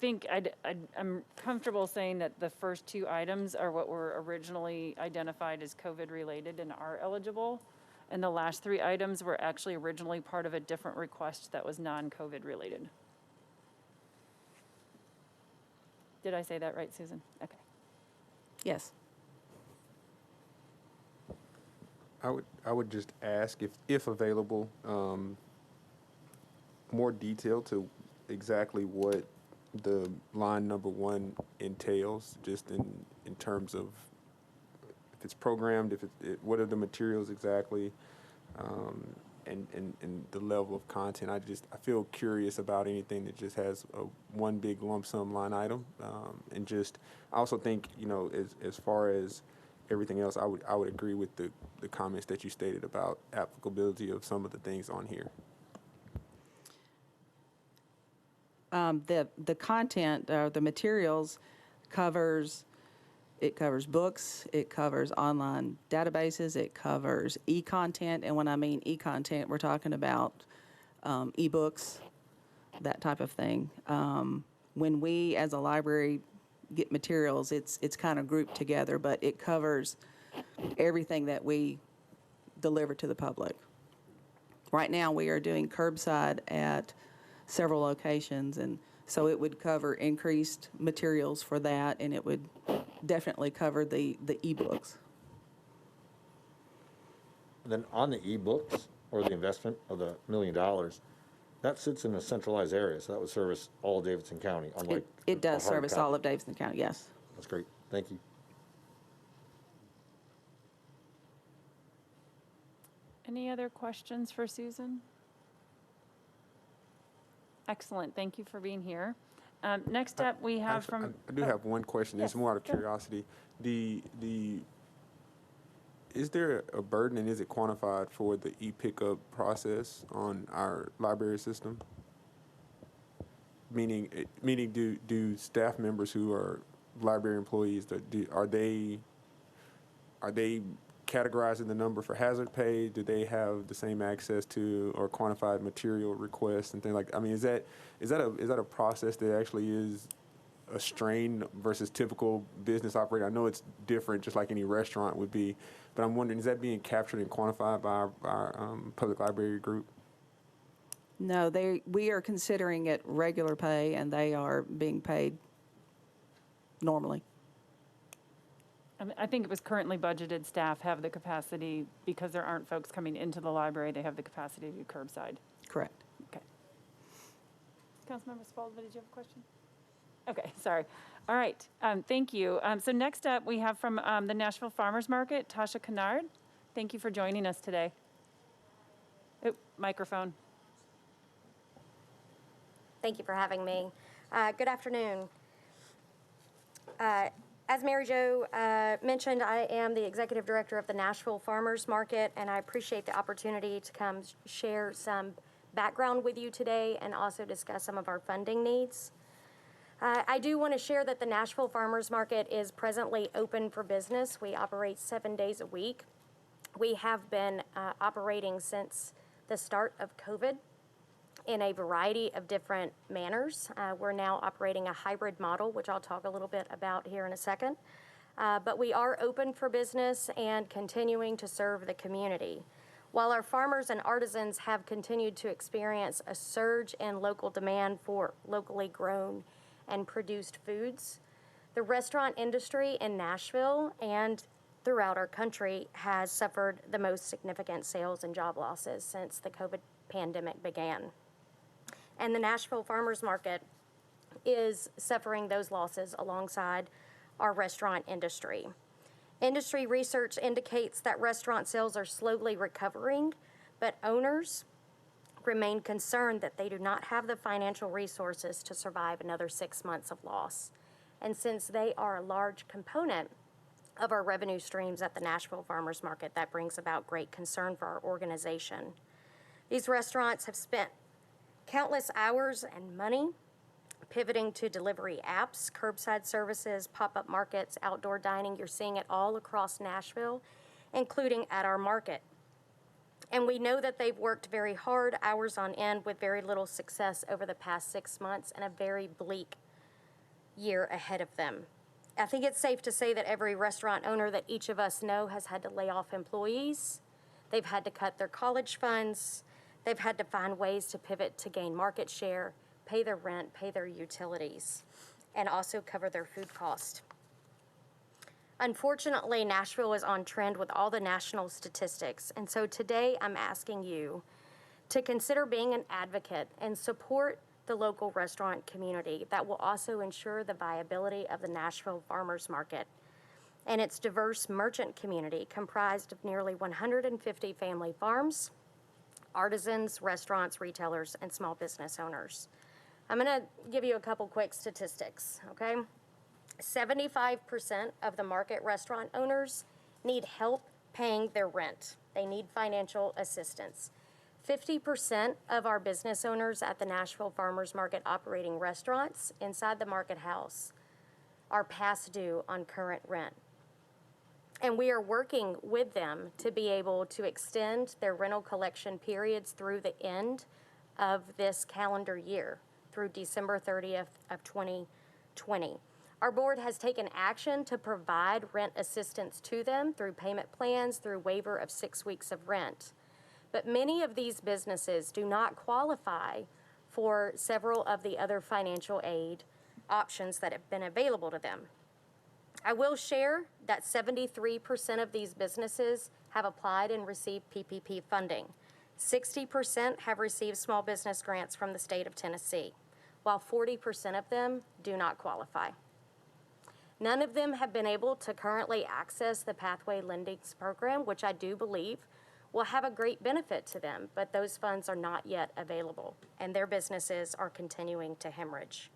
think I'm comfortable saying that the first 2 items are what were originally identified as COVID related and are eligible. And the last 3 items were actually originally part of a different request that was non-COVID related. Did I say that right, Susan? Okay. Yes. I would just ask if available, more detail to exactly what the line number 1 entails, just in terms of if it's programmed, what are the materials exactly, and the level of content. I feel curious about anything that just has one big lump sum line item. And just, I also think, as far as everything else, I would agree with the comments that you stated about applicability of some of the things on here. The content, the materials covers books, it covers online databases, it covers e-content, and when I mean e-content, we're talking about e-books, that type of thing. When we, as a library, get materials, it's kind of grouped together, but it covers everything that we deliver to the public. Right now, we are doing curbside at several locations, and so it would cover increased materials for that, and it would definitely cover the e-books. Then on the e-books, or the investment of the $1 million, that sits in a centralized area, so that would service all of Davidson County, unlike It does a hard service copy. all of Davidson County, yes. That's great, thank you. Any other questions for Susan? Excellent, thank you for being here. Next up, we have Actually, from. I do have one question. Yes, It's more out of go. curiosity. Is there a burden, and is it quantified for the e-pickup process on our library system? Meaning, do staff members who are library employees, are they categorizing the number for hazard pay? Do they have the same access to or quantified material requests and things like? I mean, is that a process that actually is a strain versus typical business operator? I know it's different, just like any restaurant would be, but I'm wondering, is that being captured and quantified by our public library group? No, we are considering it regular pay, and they are being paid normally. I think it was currently budgeted, staff have the capacity, because there aren't folks coming into the library, they have the capacity to do curbside. Correct. Okay. Councilmember Spalding, did you have a question? Okay, sorry. All right, thank you. So next up, we have from the Nashville Farmers Market, Tasha Kennard. Thank you for joining us today. Oh, microphone. Thank you for having me. Good afternoon. As Mary Jo mentioned, I am the Executive Director of the Nashville Farmers Market, and I appreciate the opportunity to come share some background with you today and also discuss some of our funding needs. I do want to share that the Nashville Farmers Market is presently open for business. We operate 7 days a week. We have been operating since the start of COVID in a variety of different manners. We're now operating a hybrid model, which I'll talk a little bit about here in a second. But we are open for business and continuing to serve the community. While our farmers and artisans have continued to experience a surge in local demand for locally grown and produced foods, the restaurant industry in Nashville and throughout our country has suffered the most significant sales and job losses since the COVID pandemic began. And the Nashville Farmers Market is suffering those losses alongside our restaurant industry. Industry research indicates that restaurant sales are slowly recovering, but owners remain concerned that they do not have the financial resources to survive another 6 months of loss. And since they are a large component of our revenue streams at the Nashville Farmers Market, that brings about great concern for our organization. These restaurants have spent countless hours and money pivoting to delivery apps, curbside services, pop-up markets, outdoor dining. You're seeing it all across Nashville, including at our market. And we know that they've worked very hard, hours on end, with very little success over the past 6 months and a very bleak year ahead of them. I think it's safe to say that every restaurant owner that each of us know has had to lay off employees. They've had to cut their college funds. They've had to find ways to pivot to gain market share, pay their rent, pay their utilities, and also cover their food cost. Unfortunately, Nashville is on trend with all the national statistics, and so today I'm asking you to consider being an advocate and support the local restaurant community that will also ensure the viability of the Nashville Farmers Market and its diverse merchant community comprised of nearly 150 family farms, artisans, restaurants, retailers, and small business owners. I'm going to give you a couple quick statistics, okay? 75% of the market restaurant owners need help paying their rent. They need financial assistance. 50% of our business owners at the Nashville Farmers Market operating restaurants inside the market house are past due on current rent. And we are working with them to be able to extend their rental collection periods through the end of this calendar year, through December 30th of 2020. Our board has taken action to provide rent assistance to them through payment plans, through waiver of 6 weeks of rent. But many of these businesses do not qualify for several of the other financial aid options that have been available to them. I will share that 73% of these businesses have applied and received PPP funding. 60% have received small business grants from the state of Tennessee, while 40% of them do not qualify. None of them have been able to currently access the Pathway Lendings program, which I do believe will have a great benefit to them, but those funds are not yet available, and their businesses are continuing to hemorrhage.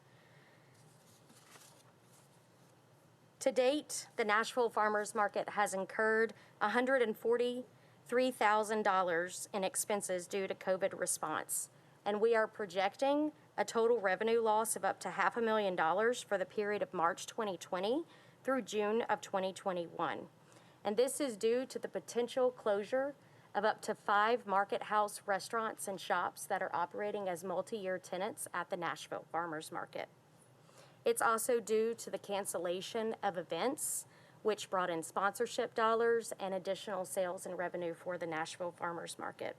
To date, the Nashville Farmers Market has incurred $143,000 in expenses due to COVID response, and we are projecting a total revenue loss of up to $500,000 for the period of March 2020 through June of 2021. And this is due to the potential closure of up to 5 market house restaurants and shops that are operating as multi-year tenants at the Nashville Farmers Market. It's also due to the cancellation of events, which brought in sponsorship dollars and additional sales and revenue for the Nashville Farmers Market.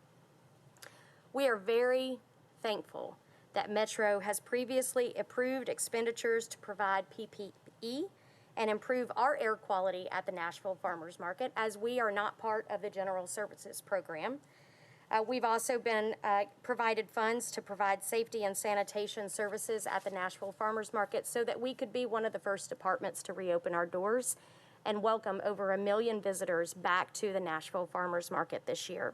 We are very thankful that Metro has previously approved expenditures to provide PPE and improve our air quality at the Nashville Farmers Market, as we are not part of the General Services Program. We've also been provided funds to provide safety and sanitation services at the Nashville Farmers Market so that we could be one of the first departments to reopen our doors and welcome over 1 million visitors back to the Nashville Farmers Market this year.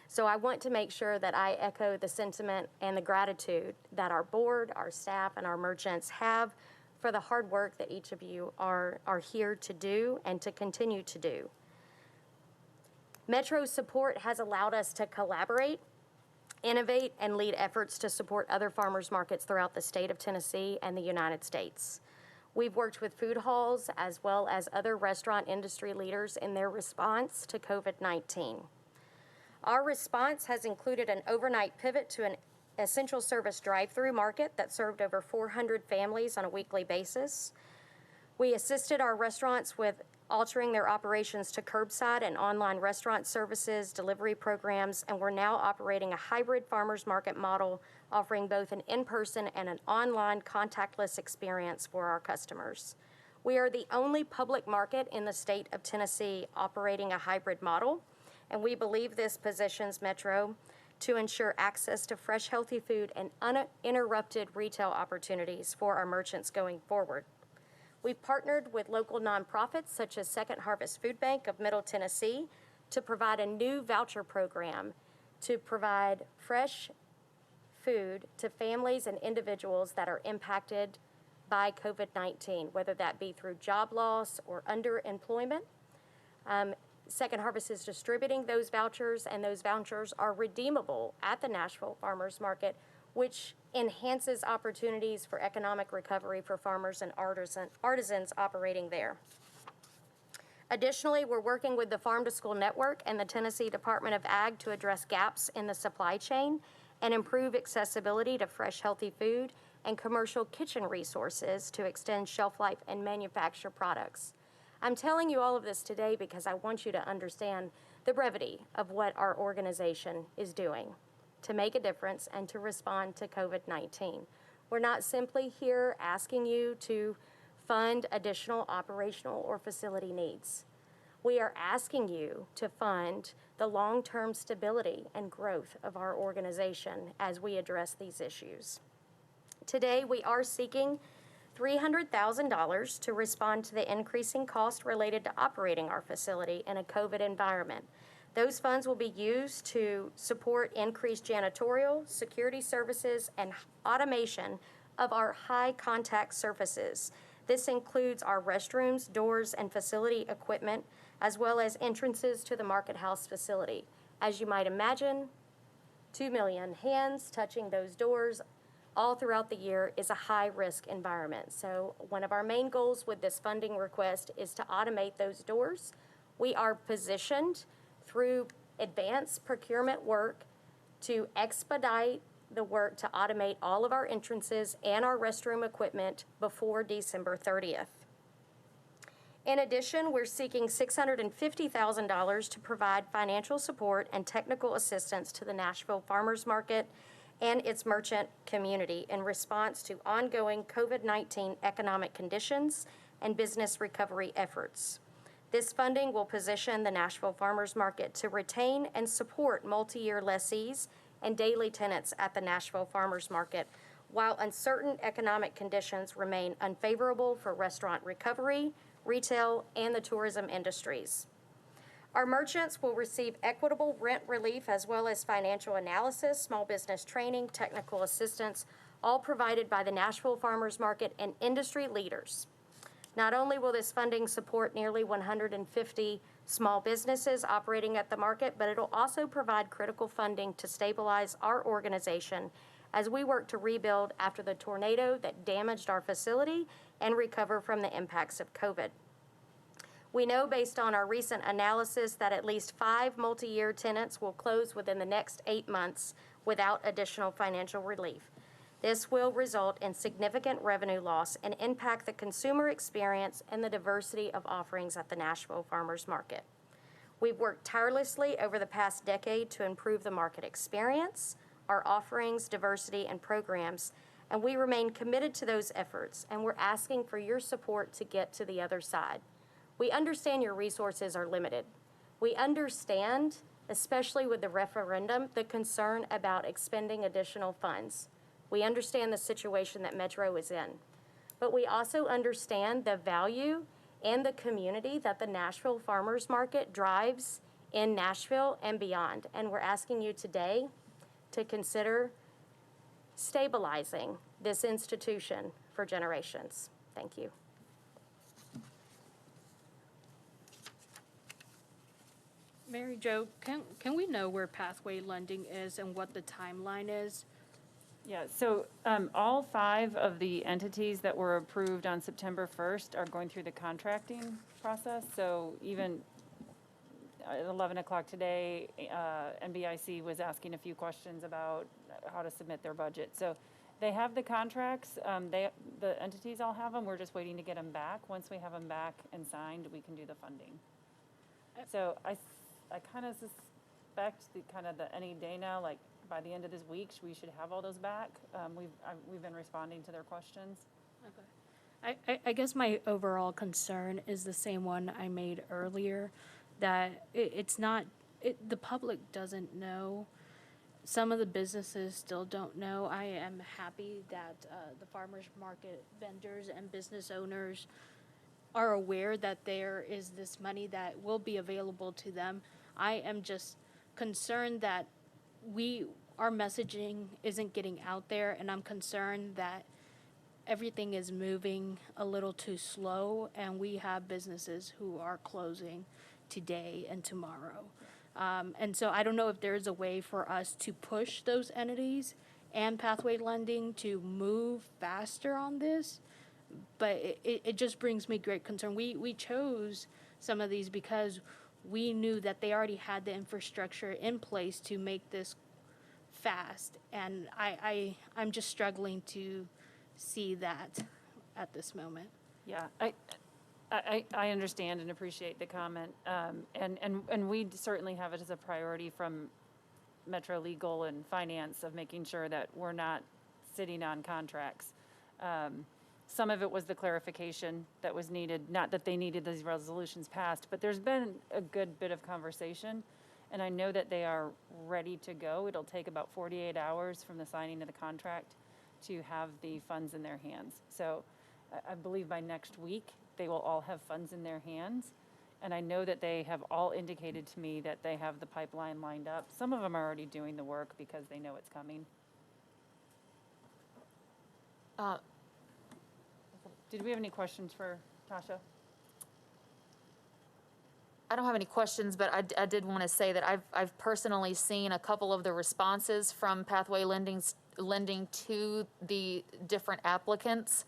So I want to make sure that I echo the sentiment and the gratitude that our board, our staff, and our merchants have for the hard work that each of you are here to do and to continue to do. Metro's support has allowed us to collaborate, innovate, and lead efforts to support other farmers markets throughout the state of Tennessee and the United States. We've worked with food halls as well as other restaurant industry leaders in their response to COVID-19. Our response has included an overnight pivot to an essential service drive-through market that served over 400 families on a weekly basis. We assisted our restaurants with altering their operations to curbside and online restaurant services, delivery programs, and we're now operating a hybrid farmers market model, offering both an in-person and an online contactless experience for our customers. We are the only public market in the state of Tennessee operating a hybrid model, and we believe this positions Metro to ensure access to fresh, healthy food and uninterrupted retail opportunities for our merchants going forward. We've partnered with local nonprofits such as Second Harvest Food Bank of Middle Tennessee to provide a new voucher program to provide fresh food to families and individuals that are impacted by COVID-19, whether that be through job loss or underemployment. Second Harvest is distributing those vouchers, and those vouchers are redeemable at the Nashville Farmers Market, which enhances opportunities for economic recovery for farmers and artisans operating there. Additionally, we're working with the Farm to School Network and the Tennessee Department of Ag to address gaps in the supply chain and improve accessibility to fresh, healthy food and commercial kitchen resources to extend shelf life and manufacture products. I'm telling you all of this today because I want you to understand the brevity of what our organization is doing to make a difference and to respond to COVID-19. We're not simply here asking you to fund additional operational or facility needs. We are asking you to fund the long-term stability and growth of our organization as we address these issues. Today, we are seeking $300,000 to respond to the increasing cost related to operating our facility in a COVID environment. Those funds will be used to support increased janitorial, security services, and automation of our high-contact surfaces. This includes our restrooms, doors, and facility equipment, as well as entrances to the Market House facility. As you might imagine, 2 million hands touching those doors all throughout the year is a high-risk environment. So one of our main goals with this funding request is to automate those doors. We are positioned through advanced procurement work to expedite the work to automate all of our entrances and our restroom equipment before December 30th. In addition, we're seeking $650,000 to provide financial support and technical assistance to the Nashville Farmers Market and its merchant community in response to ongoing COVID-19 economic conditions and business recovery efforts. This funding will position the Nashville Farmers Market to retain and support multi-year lessees and daily tenants at the Nashville Farmers Market, while uncertain economic conditions remain unfavorable for restaurant recovery, retail, and the tourism industries. Our merchants will receive equitable rent relief as well as financial analysis, small business training, technical assistance, all provided by the Nashville Farmers Market and industry leaders. Not only will this funding support nearly 150 small businesses operating at the market, but it'll also provide critical funding to stabilize our organization as we work to rebuild after the tornado that damaged our facility and recover from the impacts of COVID. We know based on our recent analysis that at least 5 multi-year tenants will close within the next 8 months without additional financial relief. This will result in significant revenue loss and impact the consumer experience and the diversity of offerings at the Nashville Farmers Market. We've worked tirelessly over the past decade to improve the market experience, our offerings, diversity, and programs, and we remain committed to those efforts, and we're asking for your support to get to the other side. We understand your resources are limited. We understand, especially with the referendum, the concern about expending additional funds. We understand the situation that Metro is in. But we also understand the value and the community that the Nashville Farmers Market drives in Nashville and beyond. And we're asking you today to consider stabilizing this institution for generations. Thank you. Mary Jo, can we know where Pathway Lending is and what the timeline is? Yeah, so all 5 of the entities that were approved on September 1st are going through the contracting process. So even at 11 o'clock today, NBIC was asking a few questions about how to submit their budget. So they have the contracts. The entities all have them. We're just waiting to get them back. Once we have them back and signed, we can do the funding. So I kind of suspect any day now, like by the end of this week, we should have all those back. We've been responding to their questions. Okay. I guess my overall concern is the same one I made earlier, that the public doesn't know. Some of the businesses still don't know. I am happy that the farmers market vendors and business owners are aware that there is this money that will be available to them. I am just concerned that our messaging isn't getting out there, and I'm concerned that everything is moving a little too slow, and we have businesses who are closing today and tomorrow. And so I don't know if there's a way for us to push those entities and Pathway Lending to move faster on this, but it just brings me great concern. We chose some of these because we knew that they already had the infrastructure in place to make this fast, and I'm just struggling to see that at this moment. Yeah, I understand and appreciate the comment, and we certainly have it as a priority from Metro Legal and Finance of making sure that we're not sitting on contracts. Some of it was the clarification that was needed, not that they needed these resolutions passed, but there's been a good bit of conversation, and I know that they are ready to go. It'll take about 48 hours from the signing of the contract to have the funds in their hands. So I believe by next week, they will all have funds in their hands. And I know that they have all indicated to me that they have the pipeline lined up. Some of them are already doing the work because they know it's coming. Did we have any questions for Tasha? I don't have any questions, but I did want to say that I've personally seen a couple of the responses from Pathway Lending to the different applicants.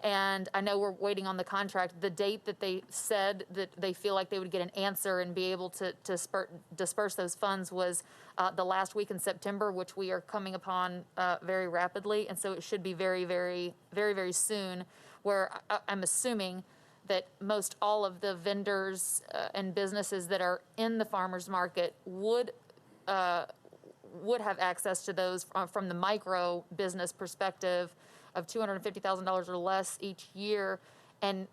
And I know we're waiting on the contract. The date that they said that they feel like they would get an answer and be able to disperse those funds was the last week in September, which we are coming upon very rapidly. And so it should be very, very, very, very soon, where I'm assuming that most all of the vendors and businesses that are in the farmers market would have access to those from the micro business perspective of $250,000 or less each year, and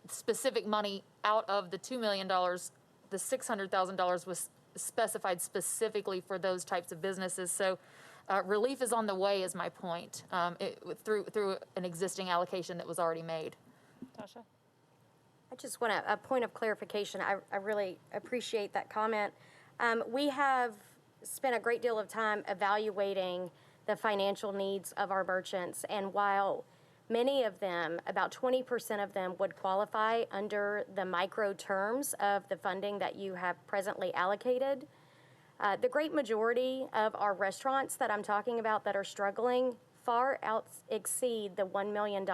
specific money out of the $2 million, the $600,000 was specified specifically for those types of businesses. So relief is on the way, is my point, through an existing allocation that was already made. Tasha? I just want a point of clarification. I really appreciate that comment. We have spent a great deal of time evaluating the financial needs of our merchants, and while many of them, about 20% of them, would qualify under the micro terms of the funding that you have presently allocated, the great majority of our restaurants that I'm talking about that are struggling far exceed the $1 million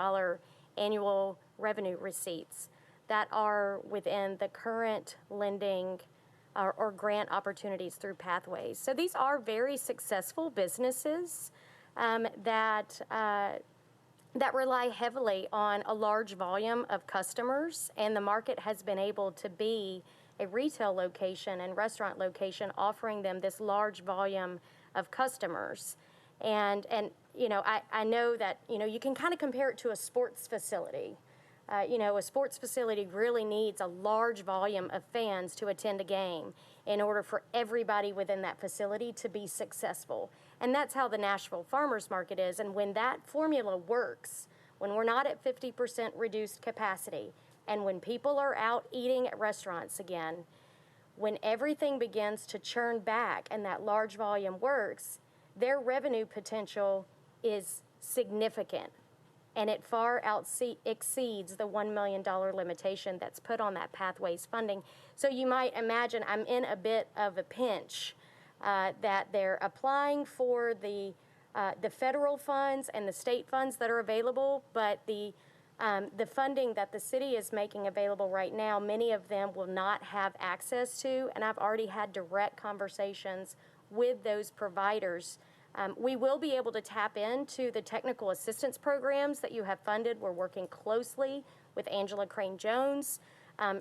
annual revenue receipts that are within the current lending or grant opportunities through Pathways. So these are very successful businesses that rely heavily on a large volume of customers, and the market has been able to be a retail location and restaurant location offering them this large volume of customers. And you know, I know that, you know, you can kind of compare it to a sports facility. You know, a sports facility really needs a large volume of fans to attend a game in order for everybody within that facility to be successful. And that's how the Nashville farmers market is. And when that formula works, when we're not at 50% reduced capacity, and when people are out eating at restaurants again, when everything begins to churn back and that large volume works, their revenue potential is significant. And it far exceeds the $1 million limitation that's put on that Pathways funding. So you might imagine I'm in a bit of a pinch that they're applying for the federal funds and the state funds that are available, but the funding that the city is making available right now, many of them will not have access to, and I've already had direct conversations with those providers. We will be able to tap into the technical assistance programs that you have funded. We're working closely with Angela Crane-Jones.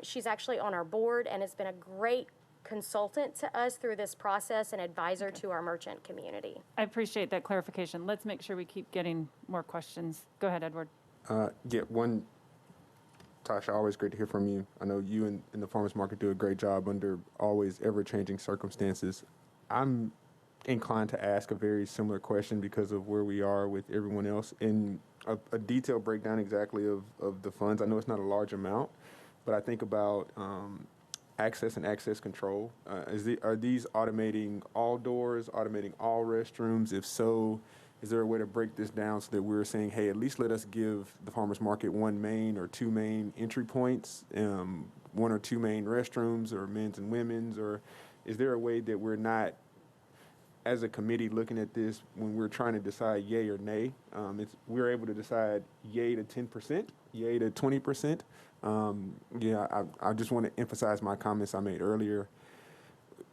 She's actually on our board and has been a great consultant to us through this process and advisor to our merchant community. I appreciate that clarification. Let's make sure we keep getting more questions. Go ahead, Edward. Tasha, always great to hear from you. I know you and the farmers market do a great job under always ever-changing circumstances. I'm inclined to ask a very similar question because of where we are with everyone else. In a detailed breakdown exactly of the funds, I know it's not a large amount, but I think about access and access control. Are these automating all doors, automating all restrooms? If so, is there a way to break this down so that we're saying, hey, at least let us give the farmers market one main or two main entry points, one or two main restrooms, or men's and women's? Or is there a way that we're not, as a committee, looking at this when we're trying to decide yay or nay? We're able to decide yay to 10%, yay to 20%. I just want to emphasize my comments I made earlier.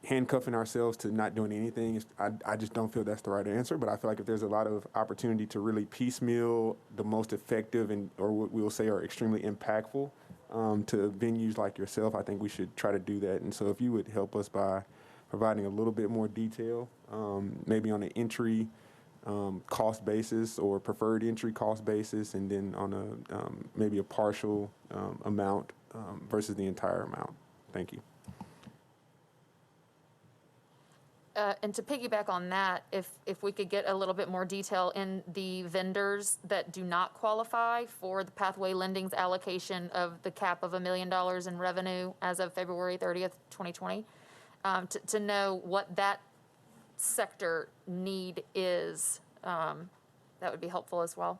Handcuffing ourselves to not doing anything, I just don't feel that's the right answer. But I feel like if there's a lot of opportunity to really piecemeal the most effective or what we'll say are extremely impactful to venues like yourself, I think we should try to do that. And so if you would help us by providing a little bit more detail, maybe on an entry cost basis or preferred entry cost basis, and then on a maybe a partial amount versus the entire amount. Thank you. and to piggyback on that, if we could get a little bit more detail in the vendors that do not qualify for the Pathway Lending's allocation of the cap of $1 million in revenue as of February 30th, 2020, to know what that sector need is, that would be helpful as well.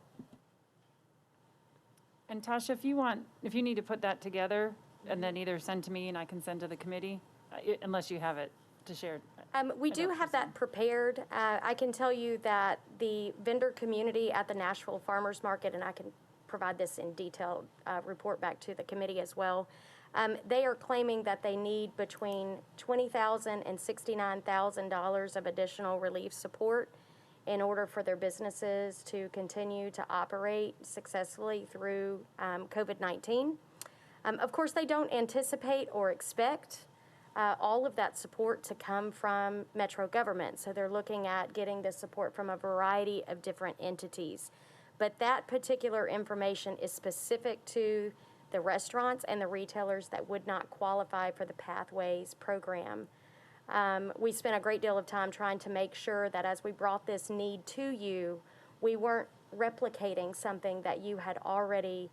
And Tasha, if you need to put that together and then either send to me and I can send to the committee, unless you have it to share. We do have that prepared. I can tell you that the vendor community at the Nashville Farmers Market, and I can provide this in detailed report back to the committee as well, they are claiming that they need between $20,000 and $69,000 of additional relief support in order for their businesses to continue to operate successfully through COVID-19. Of course, they don't anticipate or expect all of that support to come from Metro government. So they're looking at getting the support from a variety of different entities. But that particular information is specific to the restaurants and the retailers that would not qualify for the Pathways program. We spent a great deal of time trying to make sure that as we brought this need to you, we weren't replicating something that you had already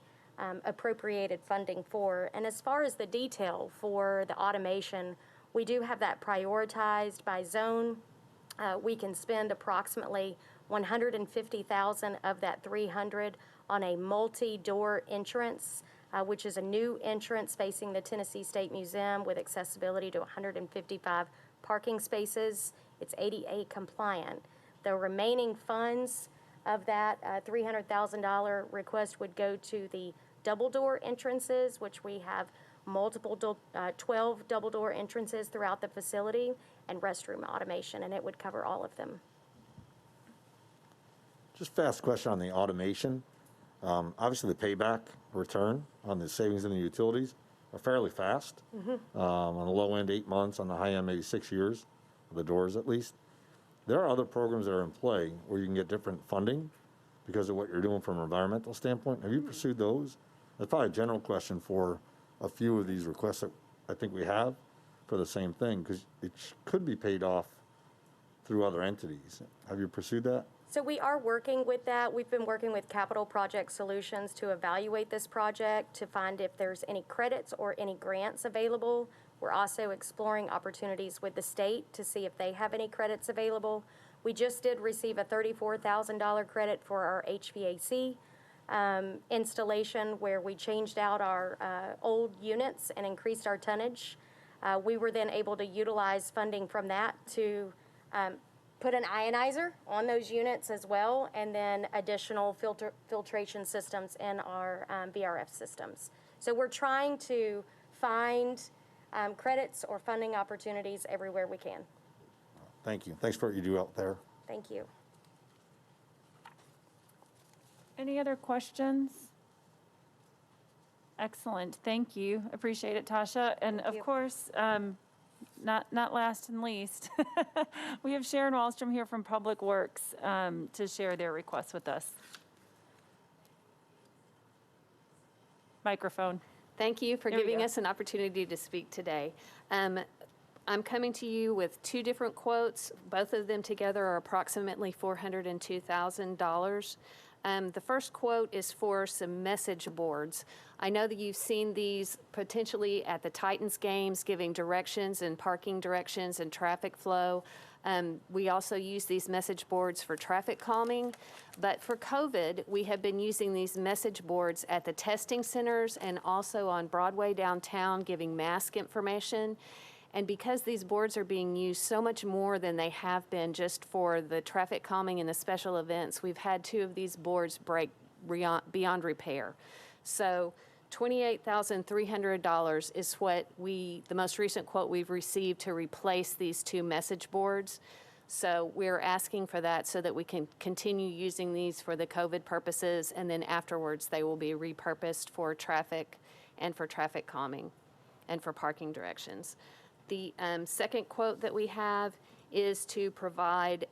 appropriated funding for. And as far as the detail for the automation, we do have that prioritized by zone. We can spend approximately $150,000 of that $300 on a multi-door entrance, which is a new entrance facing the Tennessee State Museum with accessibility to 155 parking spaces. It's ADA compliant. The remaining funds of that $300,000 request would go to the double door entrances, which we have multiple 12 double door entrances throughout the facility, and restroom automation, and it would cover all of them. Just fast question on the automation. Obviously, the payback return on the savings in the utilities are fairly fast. On the low end, 8 months. On the high end, maybe 6 years, the doors at least. There are other programs that are in play where you can get different funding because of what you're doing from an environmental standpoint. Have you pursued those? That's probably a general question for a few of these requests that I think we have for the same thing, because it could be paid off through other entities. Have you pursued that? So we are working with that. We've been working with Capital Project Solutions to evaluate this project to find if there's any credits or any grants available. We're also exploring opportunities with the state to see if they have any credits available. We just did receive a $34,000 credit for our HVAC installation, where we changed out our old units and increased our tonnage. We were then able to utilize funding from that to put an ionizer on those units as well, and then additional filtration systems in our VRF systems. So we're trying to find credits or funding opportunities everywhere we can. Thank you. Thanks for what you do out there. Thank you. Any other questions? Excellent, thank you. Appreciate it, Tasha. And of course, not last and least, we have Sharon Wallstrom here from Public Works to share their requests with us. Microphone. Thank you for There we giving go. us an opportunity to speak today. I'm coming to you with two different quotes. Both of them together are approximately $402,000. The first quote is for some message boards. I know that you've seen these potentially at the Titans games, giving directions and parking directions and traffic flow. We also use these message boards for traffic calming. But for COVID, we have been using these message boards at the testing centers and also on Broadway downtown, giving mask information. And because these boards are being used so much more than they have been just for the traffic calming and the special events, we've had two of these boards break beyond repair. So $28,300 is what the most recent quote we've received to replace these two message boards. So we're asking for that so that we can continue using these for the COVID purposes, and then afterwards they will be repurposed for traffic and for traffic calming and for parking directions. The second quote that we have is to provide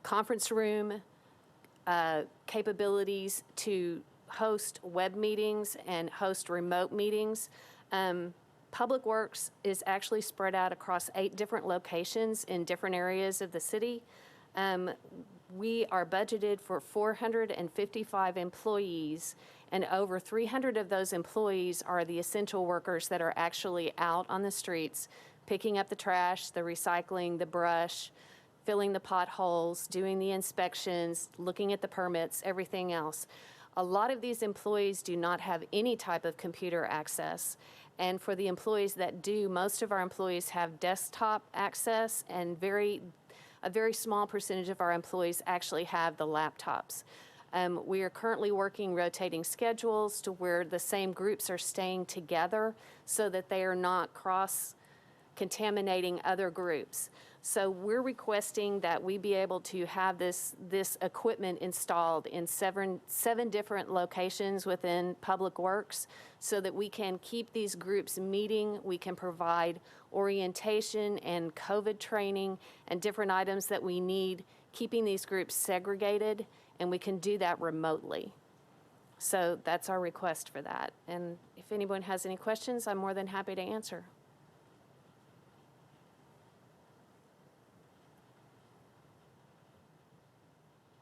conference room capabilities to host web meetings and host remote meetings. Public Works is actually spread out across 8 different locations in different areas of the city. We are budgeted for 455 employees, and over 300 of those employees are the essential workers that are actually out on the streets, picking up the trash, the recycling, the brush, filling the potholes, doing the inspections, looking at the permits, everything else. A lot of these employees do not have any type of computer access. And for the employees that do, most of our employees have desktop access, and a very small percentage of our employees actually have the laptops. We are currently working rotating schedules to where the same groups are staying together so that they are not cross-contaminating other groups. So we're requesting that we be able to have this equipment installed in seven different locations within Public Works so that we can keep these groups meeting, we can provide orientation and COVID training and different items that we need, keeping these groups segregated, and we can do that remotely. So that's our request for that. And if anyone has any questions, I'm more than happy to answer.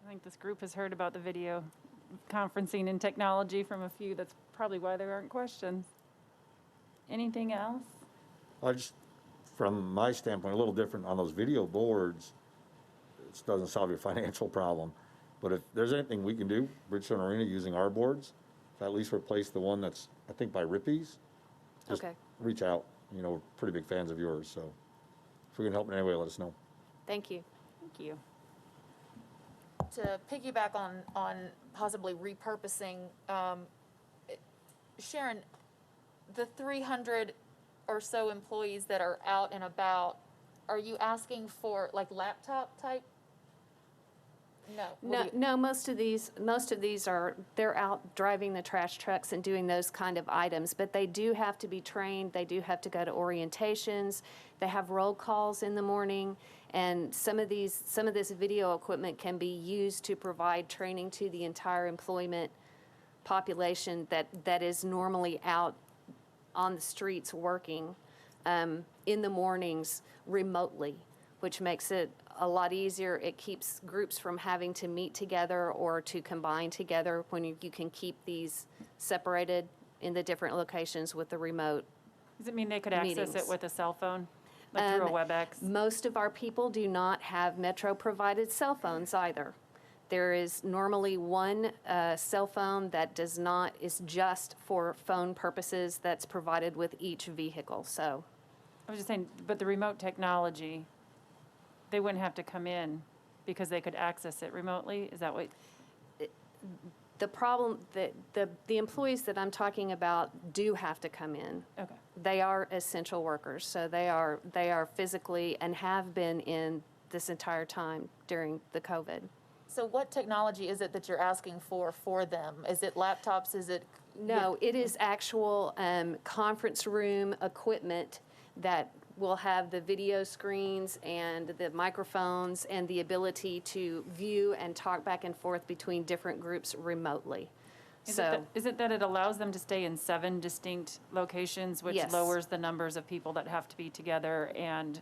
I think this group has heard about the video conferencing and technology from a few. That's probably why there aren't questions. Anything else? I just, from my standpoint, a little different on those video boards. It doesn't solve your financial problem, but if there's anything we can do, Bridgestone Arena, using our boards, to at least replace the one that's, I think, by Rippey's, just Okay. reach out. You know, we're pretty big fans of yours, so if we can help in any way, let us know. Thank you. Thank you. To piggyback on possibly repurposing, Sharon, the 300 or so employees that are out and about, are you asking for like laptop type? No. No, most of these they're out driving the trash trucks and doing those kind of items, but they do have to be trained. They do have to go to orientations. They have roll calls in the morning, and some of this video equipment can be used to provide training to the entire employment population that is normally out on the streets working in the mornings remotely, which makes it a lot easier. It keeps groups from having to meet together or to combine together when you can keep these separated in the different locations with the remote. Does it mean they could access Meetings. it with a cell phone, like through a WebEx? Most of our people do not have Metro-provided cell phones either. There is normally one cell phone that is just for phone purposes that's provided with each vehicle, so. I was just saying, but the remote technology, they wouldn't have to come in because they could access it remotely? Is that what? The problem, the employees that I'm talking about do have to come in. Okay. They are essential workers, so they are physically and have been in this entire time during the COVID. So what technology is it that you're asking for them? Is it laptops? Is it? No, it is actual conference room equipment that will have the video screens and the microphones and the ability to view and talk back and forth between different groups remotely. Is it that it allows them to stay in 7 distinct locations, which Yes. lowers the numbers of people that have to be together and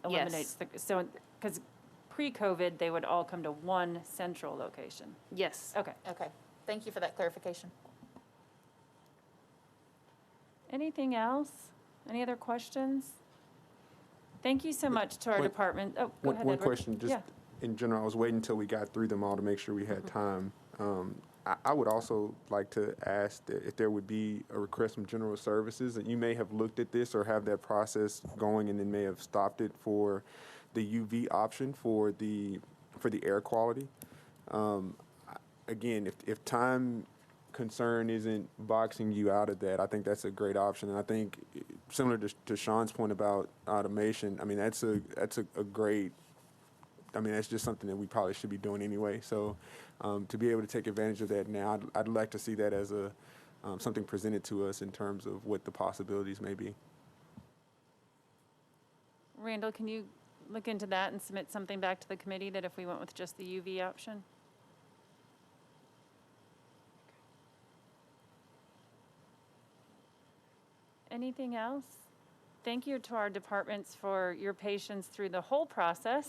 eliminates so, because pre-COVID, they would all come to one central location. Yes. Okay. Okay, thank you for that clarification. Anything else? Any other questions? Thank you so much to our One- department. Oh, go ahead, One Edward. question, just Yeah. in general, I was waiting until we got through them all to make sure we had time. I would also like to ask that if there would be a request from General Services, and you may have looked at this or have that process going and then may have stopped it for the UV option for the air quality. Again, if time concern isn't boxing you out of that, I think that's a great option. And I think similar to Sean's point about automation, I mean, that's a great, I mean, that's just something that we probably should be doing anyway. So to be able to take advantage of that now, I'd like to see that as something presented to us in terms of what the possibilities may be. Randall, can you look into that and submit something back to the committee that if we went with just the UV option? Anything else? thank you to our departments for your patience through the whole process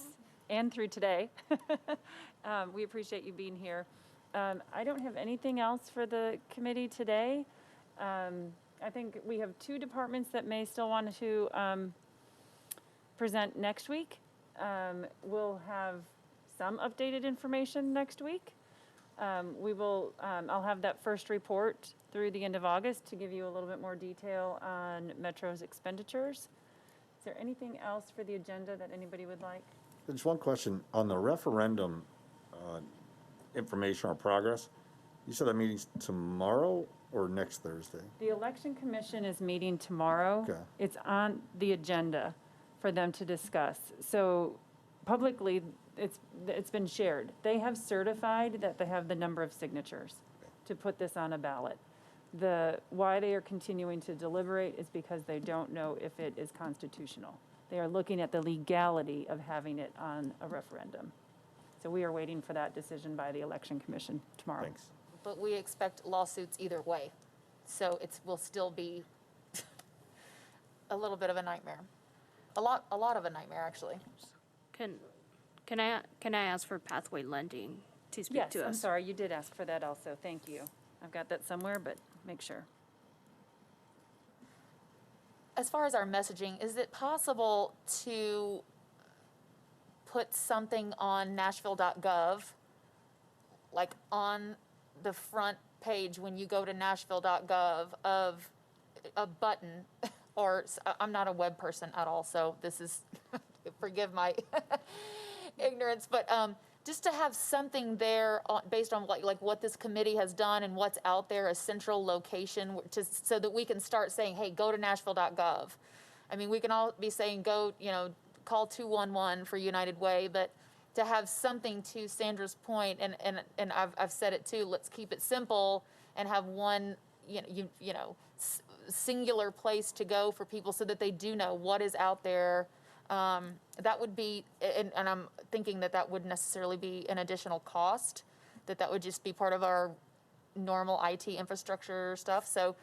and through today. We appreciate you being here. I don't have anything else for the committee today. I think we have 2 departments that may still want to present next week. We'll have some updated information next week. I'll have that first report through the end of August to give you a little bit more detail on Metro's expenditures. Is there anything else for the agenda that anybody would like? Just one question, on the referendum information or progress, you said that meeting's tomorrow or next Thursday? The Election Commission is meeting tomorrow. Okay. It's on the agenda for them to discuss. So publicly, it's been shared. They have certified that they have the number of signatures to put this on a ballot. Why they are continuing to deliberate is because they don't know if it is constitutional. They are looking at the legality of having it on a referendum. So we are waiting for that decision by the Election Commission tomorrow. Thanks. But we expect lawsuits either way. So it will still be a little bit of a nightmare. A lot of a nightmare, actually. Can I ask for Pathway Lending to speak Yes, to us? I'm sorry, you did ask for that also. Thank you. I've got that somewhere, but make sure. As far as our messaging, is it possible to put something on Nashville.gov, like on the front page when you go to Nashville.gov, of a button, or I'm not a web person at all, so this is, forgive my ignorance, but just to have something there based on like what this committee has done and what's out there, a central location, so that we can start saying, hey, go to Nashville.gov. I mean, we can all be saying, go, call 211 for United Way, but to have something, to Sandra's point, and I've said it too, let's keep it simple and have one, singular place to go for people so that they do know what is out there. That would be, and I'm thinking that wouldn't necessarily be an additional cost, that would just be part of our normal IT infrastructure stuff. So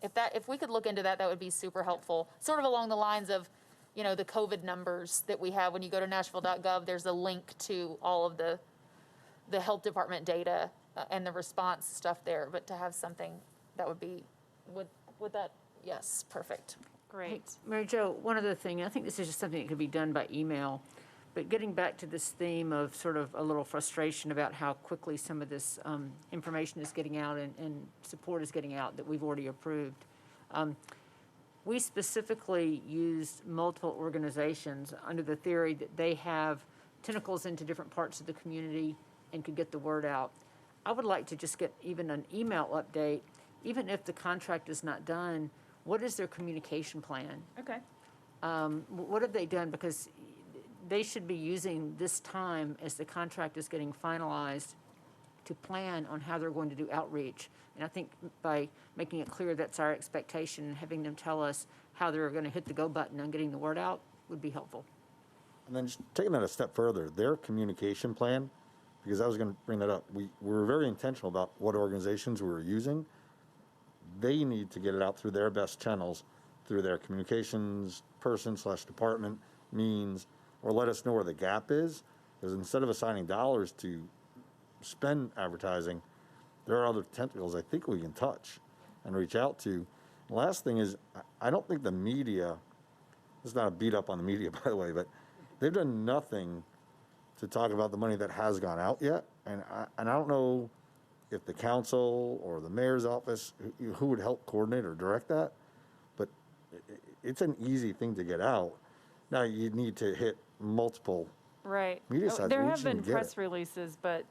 if we could look into that, that would be super helpful. Sort of along the lines of, the COVID numbers that we have. When you go to Nashville.gov, there's a link to all of the health department data and the response stuff there. But to have something that would be, would that, yes, perfect. Great. Mary Jo, one other thing, I think this is just something that could be done by email, but getting back to this theme of sort of a little frustration about how quickly some of this information is getting out and support is getting out that we've already approved. We specifically used multiple organizations under the theory that they have tentacles into different parts of the community and could get the word out. I would like to just get even an email update, even if the contract is not done. What is their communication plan? Okay. What have they done? Because they should be using this time as the contract is getting finalized to plan on how they're going to do outreach. And I think by making it clear that's our expectation and having them tell us how they're going to hit the go button on getting the word out would be helpful. And then just taking that a step further, their communication plan, because I was going to bring that up, we were very intentional about what organizations we were using. They need to get it out through their best channels, through their communications person/department means, or let us know where the gap is. Because instead of assigning dollars to spend advertising, there are other tentacles I think we can touch and reach out to. The last thing is, I don't think the media, this is not a beat up on the media, by the way, but they've done nothing to talk about the money that has gone out yet. And I don't know if the council or the mayor's office, who would help coordinate or direct that, but it's an easy thing to get out. Now you need to hit multiple Right. media sites. There We have just been didn't get press it. releases, but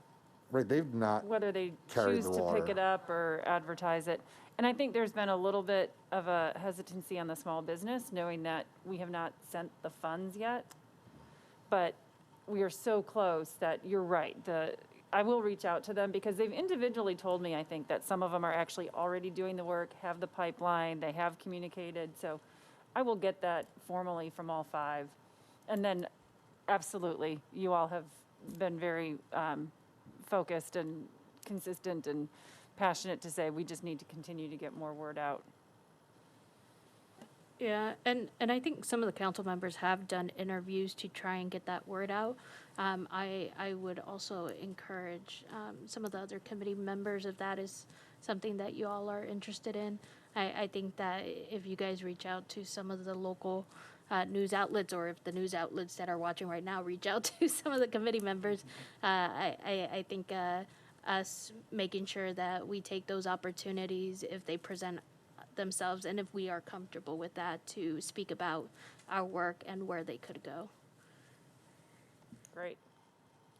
Right, they've not whether they carried choose the to pick water. it up or advertise it. And I think there's been a little bit of a hesitancy on the small business, knowing that we have not sent the funds yet. But we are so close that you're right. I will reach out to them because they've individually told me, I think, that some of them are actually already doing the work, have the pipeline, they have communicated. So I will get that formally from all 5. And then, absolutely, you all have been very focused and consistent and passionate to say we just need to continue to get more word out. Yeah, and I think some of the council members have done interviews to try and get that word out. I would also encourage some of the other committee members, if that is something that you all are interested in. I think that if you guys reach out to some of the local news outlets, or if the news outlets that are watching right now reach out to some of the committee members, I think us making sure that we take those opportunities if they present themselves, and if we are comfortable with that, to speak about our work and where they could go. Great.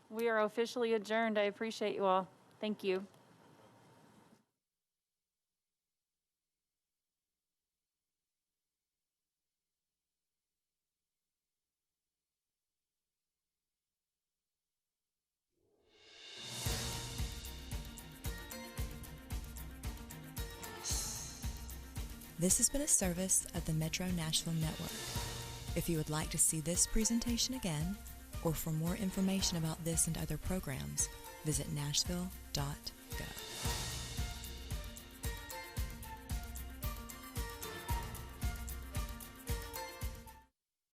We are officially adjourned. I appreciate you all. Thank you. This has been a service of the Metro Nashville Network. If you would like to see this presentation again, or for more information about this and other programs, visit nashville.gov.